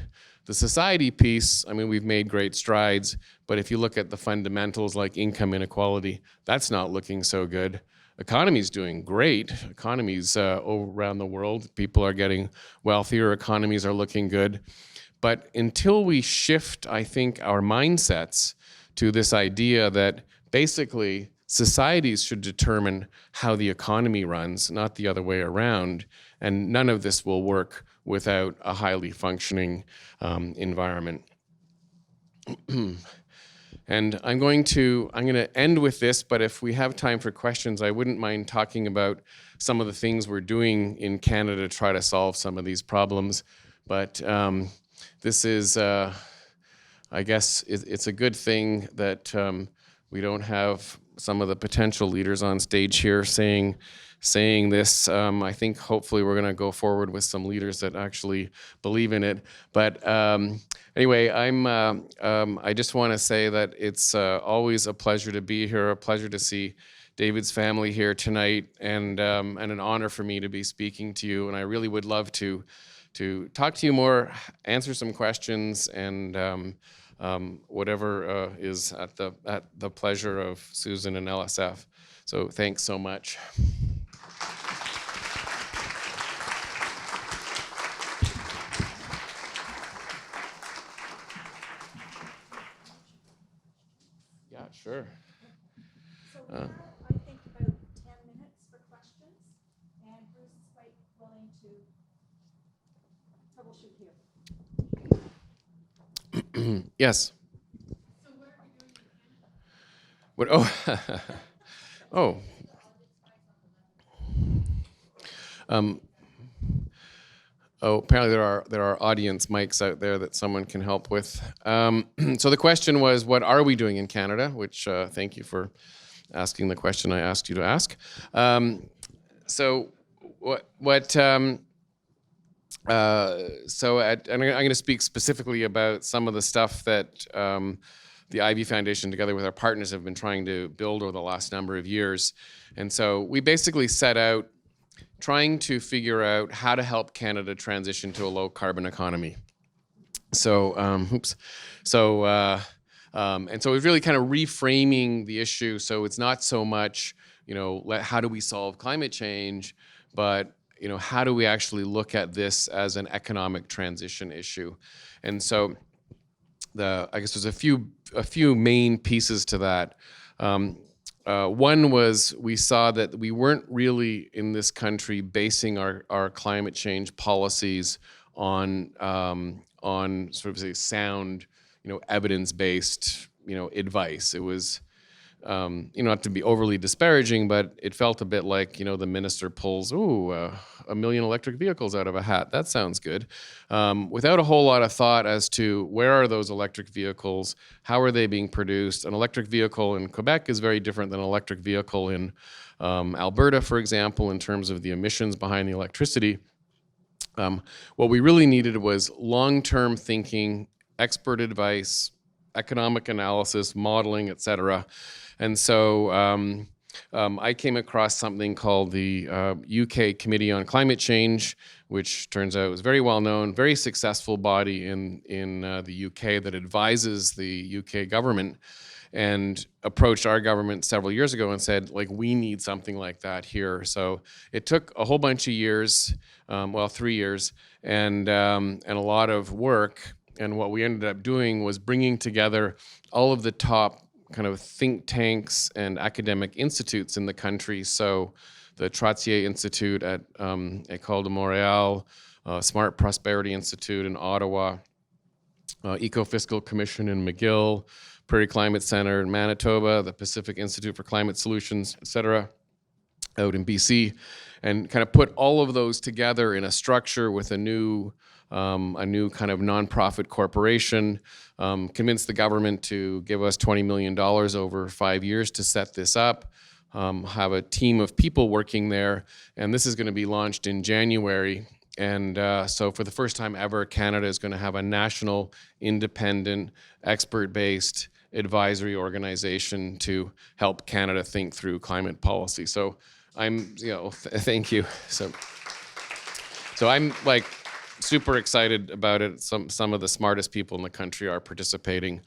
S3: The society piece, we've made great strides, but if you look at the fundamentals like income inequality, that's not looking so good. Economy's doing great. Economies around the world, people are getting wealthier, economies are looking good. But until we shift, I think, our mindsets to this idea that basically societies should determine how the economy runs, not the other way around, and none of this will work without a highly functioning environment. And I'm going to end with this, but if we have time for questions, I wouldn't mind talking about some of the things we're doing in Canada to try to solve some of these problems. But this is, I guess, it's a good thing that we don't have some of the potential leaders on stage here saying this. I think hopefully we're going to go forward with some leaders that actually believe in it. But anyway, I just want to say that it's always a pleasure to be here, a pleasure to see David's family here tonight, and an honor for me to be speaking to you. And I really would love to talk to you more, answer some questions, and whatever is at the pleasure of Susan and LSF. So thanks so much. Yeah, sure.
S1: So we have, I think, about 10 minutes for questions, and Bruce is quite willing to troubleshoot here.
S3: Yes.
S4: So what are we doing in Canada?
S3: What? Apparently there are audience mics out there that someone can help with. So the question was, what are we doing in Canada? Which thank you for asking the question I asked you to ask. So I'm going to speak specifically about some of the stuff that the Ivy Foundation, together with our partners, have been trying to build over the last number of years. And so we basically set out trying to figure out how to help Canada transition to a low carbon economy. So, and so it's really kind of reframing the issue. So it's not so much, how do we solve climate change, but how do we actually look at this as an economic transition issue? And so I guess there's a few main pieces to that. One was we saw that we weren't really in this country basing our climate change policies on sort of say sound, evidence-based, advice. It was, not to be overly disparaging, but it felt a bit like, the minister pulls, a million electric vehicles out of a hat. That sounds good. Without a whole lot of thought as to where are those electric vehicles, how are they being produced. An electric vehicle in Quebec is very different than an electric vehicle in Alberta, for example, in terms of the emissions behind the electricity. What we really needed was long-term thinking, expert advice, economic analysis, modeling, et cetera. And so I came across something called the UK Committee on Climate Change, which turns out was very well known, very successful body in the UK that advises the UK government, and approached our government several years ago and said, we need something like that here. So it took a whole bunch of years, 3 years, and a lot of work. And what we ended up doing was bringing together all of the top kind of think tanks and academic institutes in the country. So the Trottier Institute at École de Montréal, Smart Prosperity Institute in Ottawa, Ecofiscal Commission in McGill, Prairie Climate Center in Manitoba, the Pacific Institute for Climate Solutions, et cetera, out in BC, and kind of put all of those together in a structure with a new kind of nonprofit corporation, convinced the government to give us $20 million over 5 years to set this up, have a team of people working there, and this is going to be launched in January. And so for the first time ever, Canada is going to have a national, independent, expert-based advisory organization to help Canada think through climate policy. So I'm, thank you. So I'm super excited about it. Some of the smartest people in the country are participating.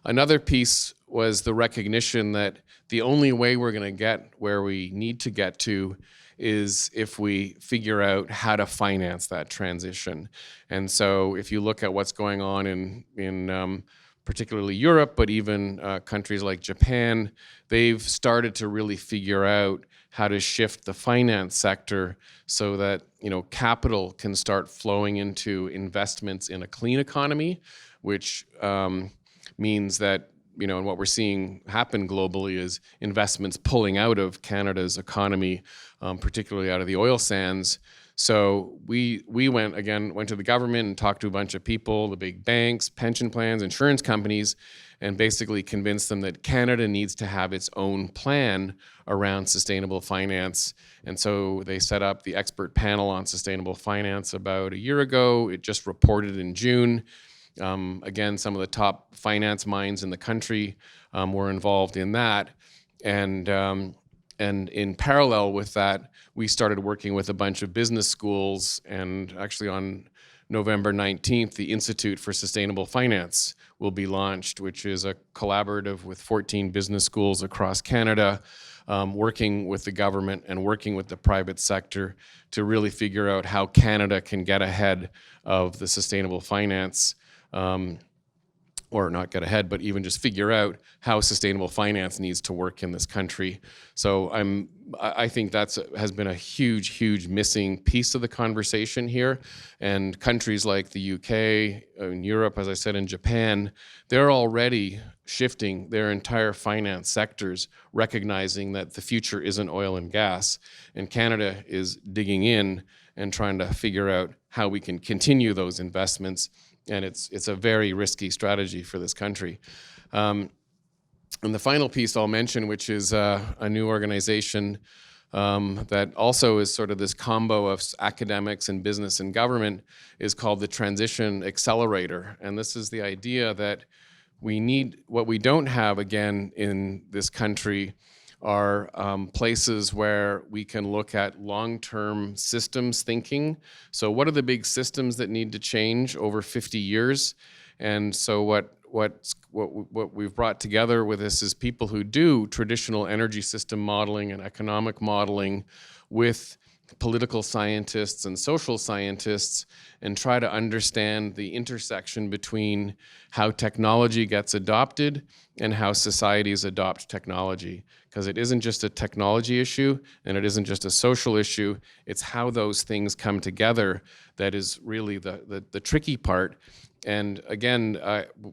S3: Another piece was the recognition that the only way we're going to get where we need to get to is if we figure out how to finance that transition. And so if you look at what's going on in particularly Europe, but even countries like Japan, they've started to really figure out how to shift the finance sector so that capital can start flowing into investments in a clean economy, which means that and what we're seeing happen globally is investments pulling out of Canada's economy, particularly out of the oil sands. So we went to the government and talked to a bunch of people, the big banks, pension plans, insurance companies, and basically convinced them that Canada needs to have its own plan around sustainable finance. And so they set up the expert panel on sustainable finance about a year ago. It just reported in June. Again, some of the top finance minds in the country were involved in that. And in parallel with that, we started working with a bunch of business schools, and actually on November 19th, the Institute for Sustainable Finance will be launched, which is a collaborative with 14 business schools across Canada, working with the government and working with the private sector to really figure out how Canada can get ahead of the sustainable finance, or not get ahead, but even just figure out how sustainable finance needs to work in this country. So I think has been a huge missing piece of the conversation here. And countries like the UK, in Europe, as I said, in Japan, they're already shifting their entire finance sectors, recognizing that the future isn't oil and gas. And Canada is digging in and trying to figure out how we can continue those investments. And it's a very risky strategy for this country. And the final piece I'll mention, which is a new organization that also is sort of this combo of academics and business and government, is called the Transition Accelerator. And this is the idea that what we don't have, again, in this country are places where we can look at long-term systems thinking. So what are the big systems that need to change over 50 years? And so what we've brought together with this is people who do traditional energy system modeling and economic modeling with political scientists and social scientists and try to understand the intersection between how technology gets adopted and how societies adopt technology. Because it isn't just a technology issue and it isn't just a social issue, it's how those things come together that is really the tricky part. And again,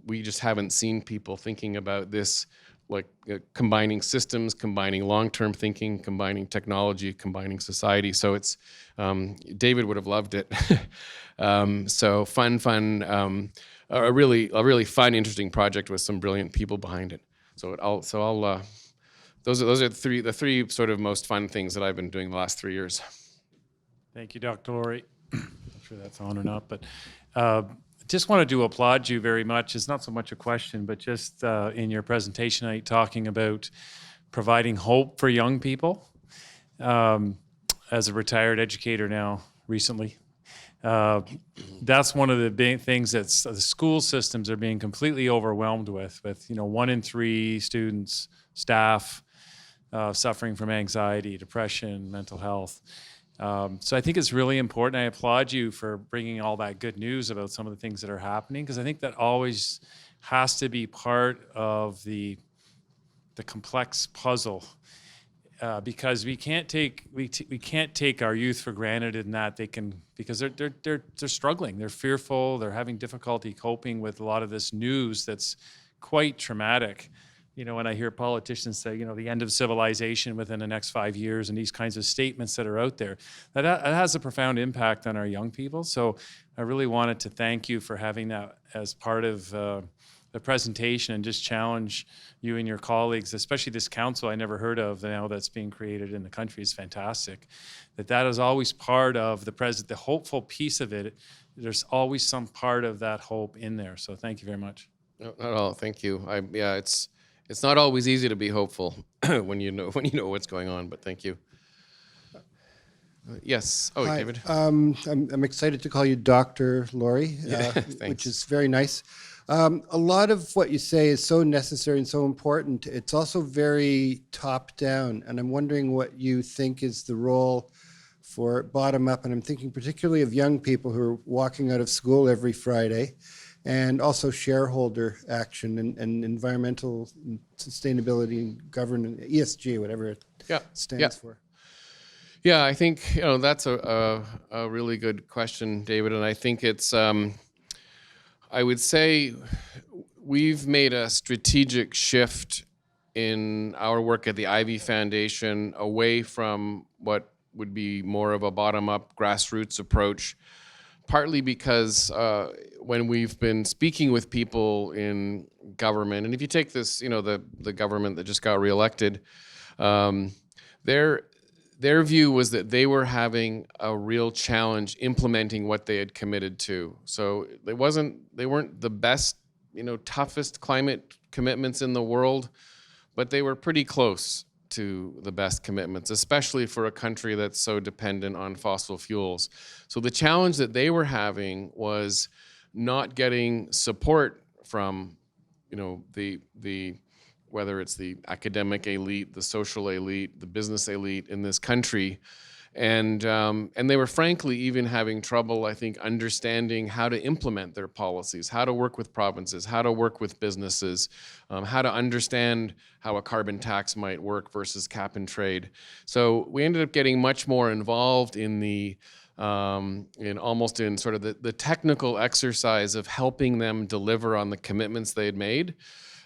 S3: we just haven't seen people thinking about this like combining systems, combining long-term thinking, combining technology, combining society. So it's, David would have loved it. So fun, a really fun, interesting project with some brilliant people behind it. Those are the three sort of most fun things that I've been doing the last 3 years.
S5: Thank you, Dr. Lourie. Not sure that's on or not, but just wanted to applaud you very much. It's not so much a question, but just in your presentation tonight, talking about providing hope for young people. As a retired educator now, recently, that's one of the big things that the school systems are being completely overwhelmed with 1 in 3 students, staff suffering from anxiety, depression, mental health. So I think it's really important. I applaud you for bringing all that good news about some of the things that are happening, because I think that always has to be part of the complex puzzle. Because we can't take our youth for granted in that they can, because they're struggling, they're fearful, they're having difficulty coping with a lot of this news that's quite traumatic. When I hear politicians say, the end of civilization within the next 5 years and these kinds of statements that are out there, that has a profound impact on our young people. So I really wanted to thank you for having that as part of the presentation and just challenge you and your colleagues, especially this council I never heard of now that's being created in the country is fantastic. That is always part of the hopeful piece of it. There's always some part of that hope in there. So thank you very much.
S3: No, not at all. Thank you. It's not always easy to be hopeful when you know what's going on, but thank you. Yes. Oh,
S6: Hi.
S3: David.
S6: I'm excited to call you Dr. Lourie, which is very nice. A lot of what you say is so necessary and so important. It's also very top down, and I'm wondering what you think is the role for bottom up, and I'm thinking particularly of young people who are walking out of school every Friday, and also shareholder action and environmental sustainability and governance, ESG, whatever it stands for.
S3: Yeah, I think that's a really good question, David, and I think it's I would say we've made a strategic shift in our work at the Ivy Foundation away from what would be more of a bottom-up grassroots approach, partly because when we've been speaking with people in government, and if you take this, the government that just got reelected, their view was that they were having a real challenge implementing what they had committed to. So they weren't the best, toughest climate commitments in the world, but they were pretty close to the best commitments, especially for a country that's so dependent on fossil fuels. So the challenge that they were having was not getting support from, the whether it's the academic elite, the social elite, the business elite in this country. And they were frankly even having trouble, I think, understanding how to implement their policies, how to work with provinces, how to work with businesses, how to understand how a carbon tax might work versus cap and trade. So we ended up getting much more involved in almost in sort of the technical exercise of helping them deliver on the commitments they had made.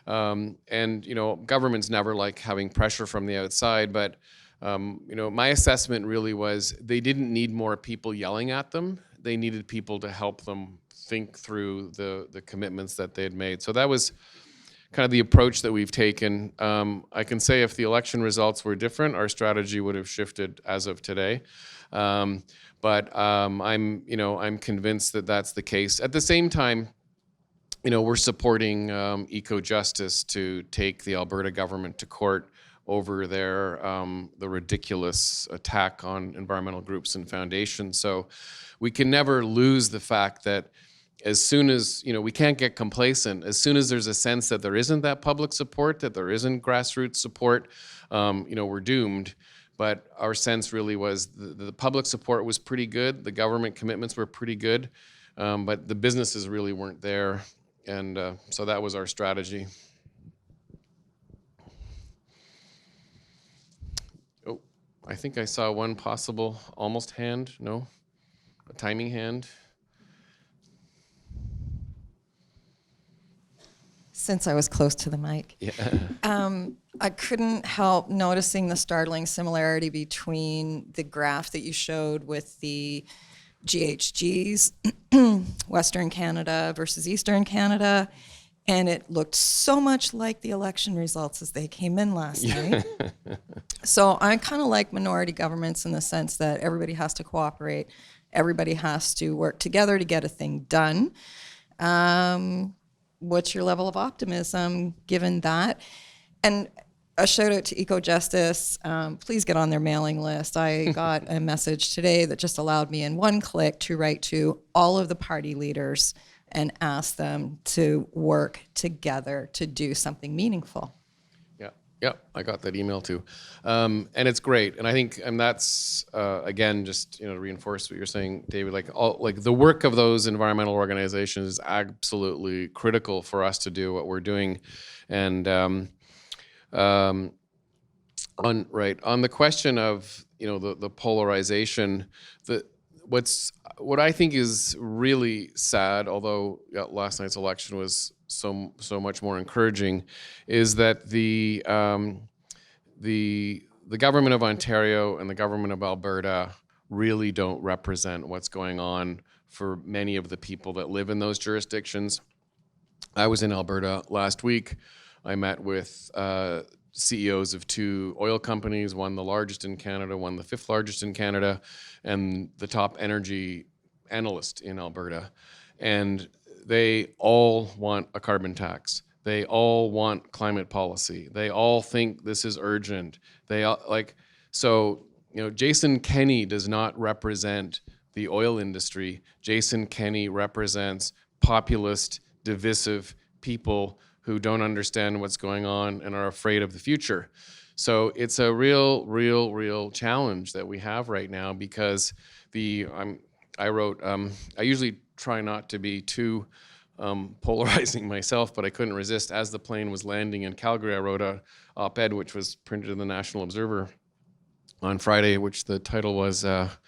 S3: Governments never like having pressure from the outside, but my assessment really was they didn't need more people yelling at them. They needed people to help them think through the commitments that they had made. So that was kind of the approach that we've taken. I can say if the election results were different, our strategy would have shifted as of today. But I'm convinced that that's the case. At the same time, we're supporting eco-justice to take the Alberta government to court over the ridiculous attack on environmental groups and foundations. So we can never lose the fact that as soon as, we can't get complacent. As soon as there's a sense that there isn't that public support, that there isn't grassroots support, we're doomed. But our sense really was the public support was pretty good, the government commitments were pretty good, but the businesses really weren't there, and so that was our strategy. Oh, I think I saw one possible almost hand, no? A timing hand.
S7: Since I was close to the mic.
S3: Yeah.
S7: I couldn't help noticing the startling similarity between the graph that you showed with the GHGs, Western Canada versus Eastern Canada, and it looked so much like the election results as they came in last night. So I kind of like minority governments in the sense that everybody has to cooperate, everybody has to work together to get a thing done. What's your level of optimism given that? And a shout out to EcoJustice. Please get on their mailing list. I got a message today that just allowed me in one click to write to all of the party leaders and ask them to work together to do something meaningful.
S3: Yeah, I got that email too, and it's great. And I think, and that's again, just to reinforce what you're saying, David. Like the work of those environmental organizations is absolutely critical for us to do what we're doing. And on the question of the polarization, what I think is really sad, although last night's election was so much more encouraging, is that the government of Ontario and the government of Alberta really don't represent what's going on for many of the people that live in those jurisdictions. I was in Alberta last week. I met with CEOs of 2 oil companies, one the largest in Canada, one the 5th largest in Canada, and the top energy analyst in Alberta. And they all want a carbon tax. They all want climate policy. They all think this is urgent. They all, Jason Kenney does not represent the oil industry. Jason Kenney represents populist, divisive people who don't understand what's going on and are afraid of the future. So it's a real challenge that we have right now, because I usually try not to be too polarizing myself, but I couldn't resist. As the plane was landing in Calgary, I wrote a op-ed which was printed in the National Observer on Friday, which the title was, "If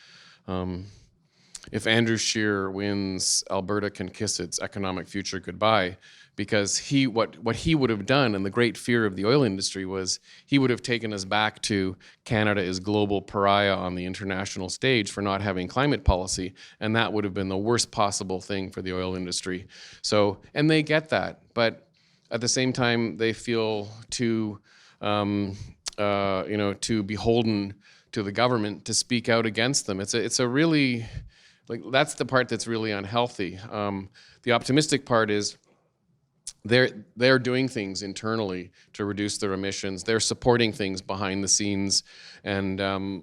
S3: Andrew Scheer wins, Alberta can kiss its economic future goodbye." Because what he would have done, and the great fear of the oil industry was, he would have taken us back to Canada is global pariah on the international stage for not having climate policy, and that would have been the worst possible thing for the oil industry. So, and they get that, but at the same time, they feel too beholden to the government to speak out against them. It's a really, that's the part that's really unhealthy. The optimistic part is, they're doing things internally to reduce their emissions. They're supporting things behind the scenes, and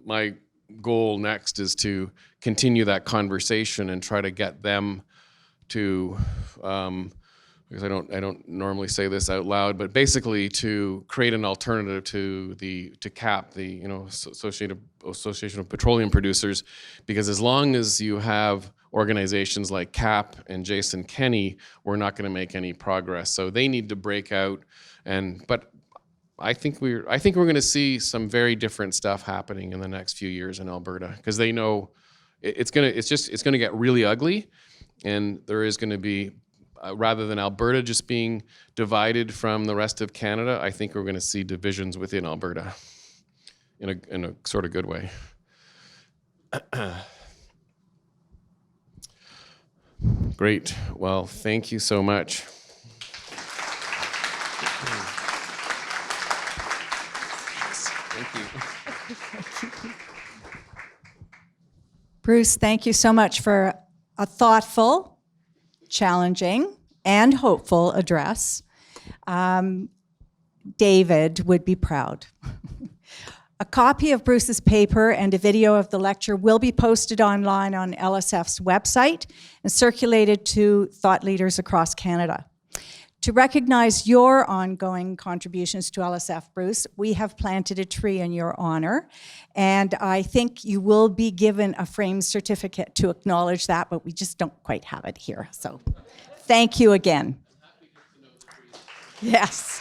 S3: my goal next is to continue that conversation and try to get them to, because I don't normally say this out loud, but basically to create an alternative to CAP, the Association of Petroleum Producers, because as long as you have organizations like CAP and Jason Kenney, we're not going to make any progress. So they need to break out, but I think we're going to see some very different stuff happening in the next few years in Alberta, because they know it's going to get really ugly, and there is going to be, rather than Alberta just being divided from the rest of Canada, I think we're going to see divisions within Alberta in a sort of good way. Great. Well, thank you so much. Thank you.
S1: Bruce, thank you so much for a thoughtful, challenging, and hopeful address. David would be proud. A copy of Bruce's paper and a video of the lecture will be posted online on LSF's website and circulated to thought leaders across Canada. To recognize your ongoing contributions to LSF, Bruce, we have planted a tree in your honor, and I think you will be given a framed certificate to acknowledge that, but we just don't quite have it here. So thank you again. Yes.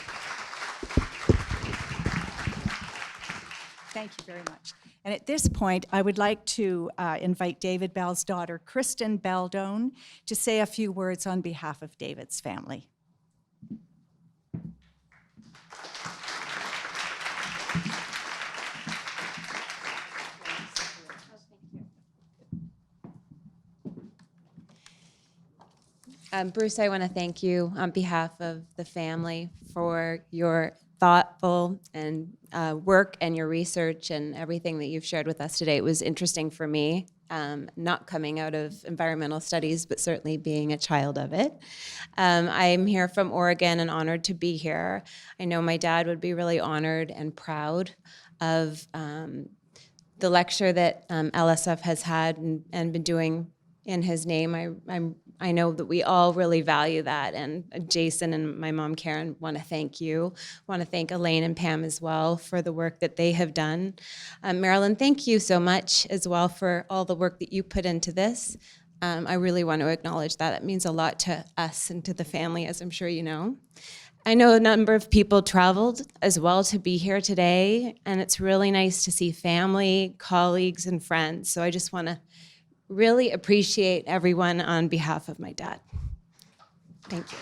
S1: Thank you very much. And at this point, I would like to invite David Bell's daughter, Kristen Beldone, to say a few words on behalf of David's family.
S8: Bruce, I want to thank you on behalf of the family for your thoughtful and work and your research and everything that you've shared with us today. It was interesting for me, not coming out of environmental studies, but certainly being a child of it. I'm here from Oregon and honored to be here. I know my dad would be really honored and proud of the lecture that LSF has had and been doing in his name. I know that we all really value that, and Jason and my mom Karen want to thank you. Want to thank Elaine and Pam as well for the work that they have done. Marilyn, thank you so much as well for all the work that you put into this. I really want to acknowledge that. It means a lot to us and to the family, as I'm sure you know. I know a number of people traveled as well to be here today, and it's really nice to see family, colleagues, and friends. So I just want to really appreciate everyone on behalf of my dad. Thank you.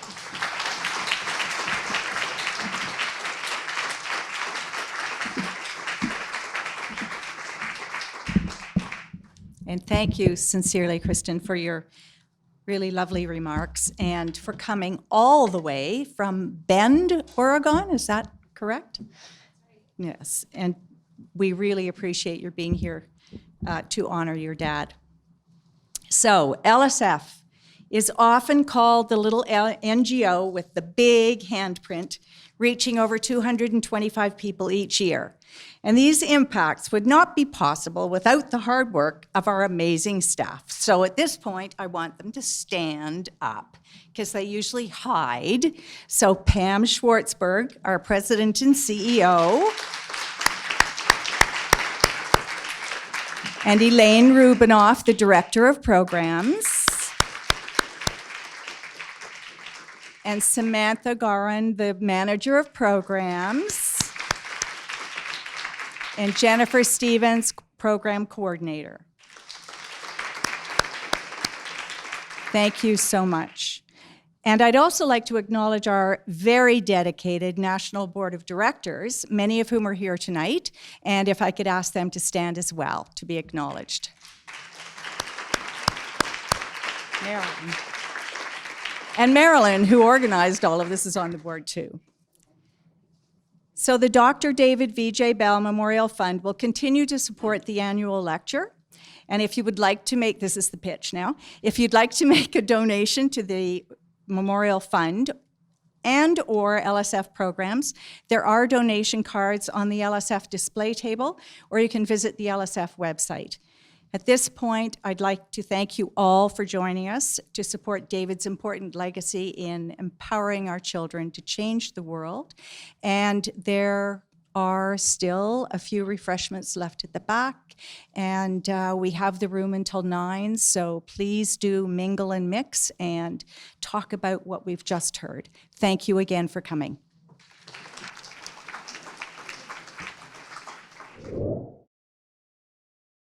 S1: And thank you sincerely, Kristen, for your really lovely remarks and for coming all the way from Bend, Oregon. Is that correct? Yes, and we really appreciate your being here to honor your dad. So LSF is often called the little NGO with the big handprint, reaching over 225 people each year. And these impacts would not be possible without the hard work of our amazing staff. So at this point, I want them to stand up because they usually hide. So Pam Schwartzberg, our president and CEO, and Elaine Rubinoff, the Director of Programs, and Samantha Garan, the Manager of Programs, and Jennifer Stevens, Program Coordinator. Thank you so much. And I'd also like to acknowledge our very dedicated National Board of Directors, many of whom are here tonight, and if I could ask them to stand as well to be acknowledged. Marilyn. And Marilyn, who organized all of this, is on the board too. So the Dr. David V.J. Bell Memorial Fund will continue to support the annual lecture. And if you would like to make, this is the pitch now, if you'd like to make a donation to the Memorial Fund and or LSF programs, there are donation cards on the LSF display table, or you can visit the LSF website. At this point, I'd like to thank you all for joining us to support David's important legacy in empowering our children to change the world. And there are still a few refreshments left at the back, and we have the room until 9, so please do mingle and mix and talk about what we've just heard. Thank you again for coming.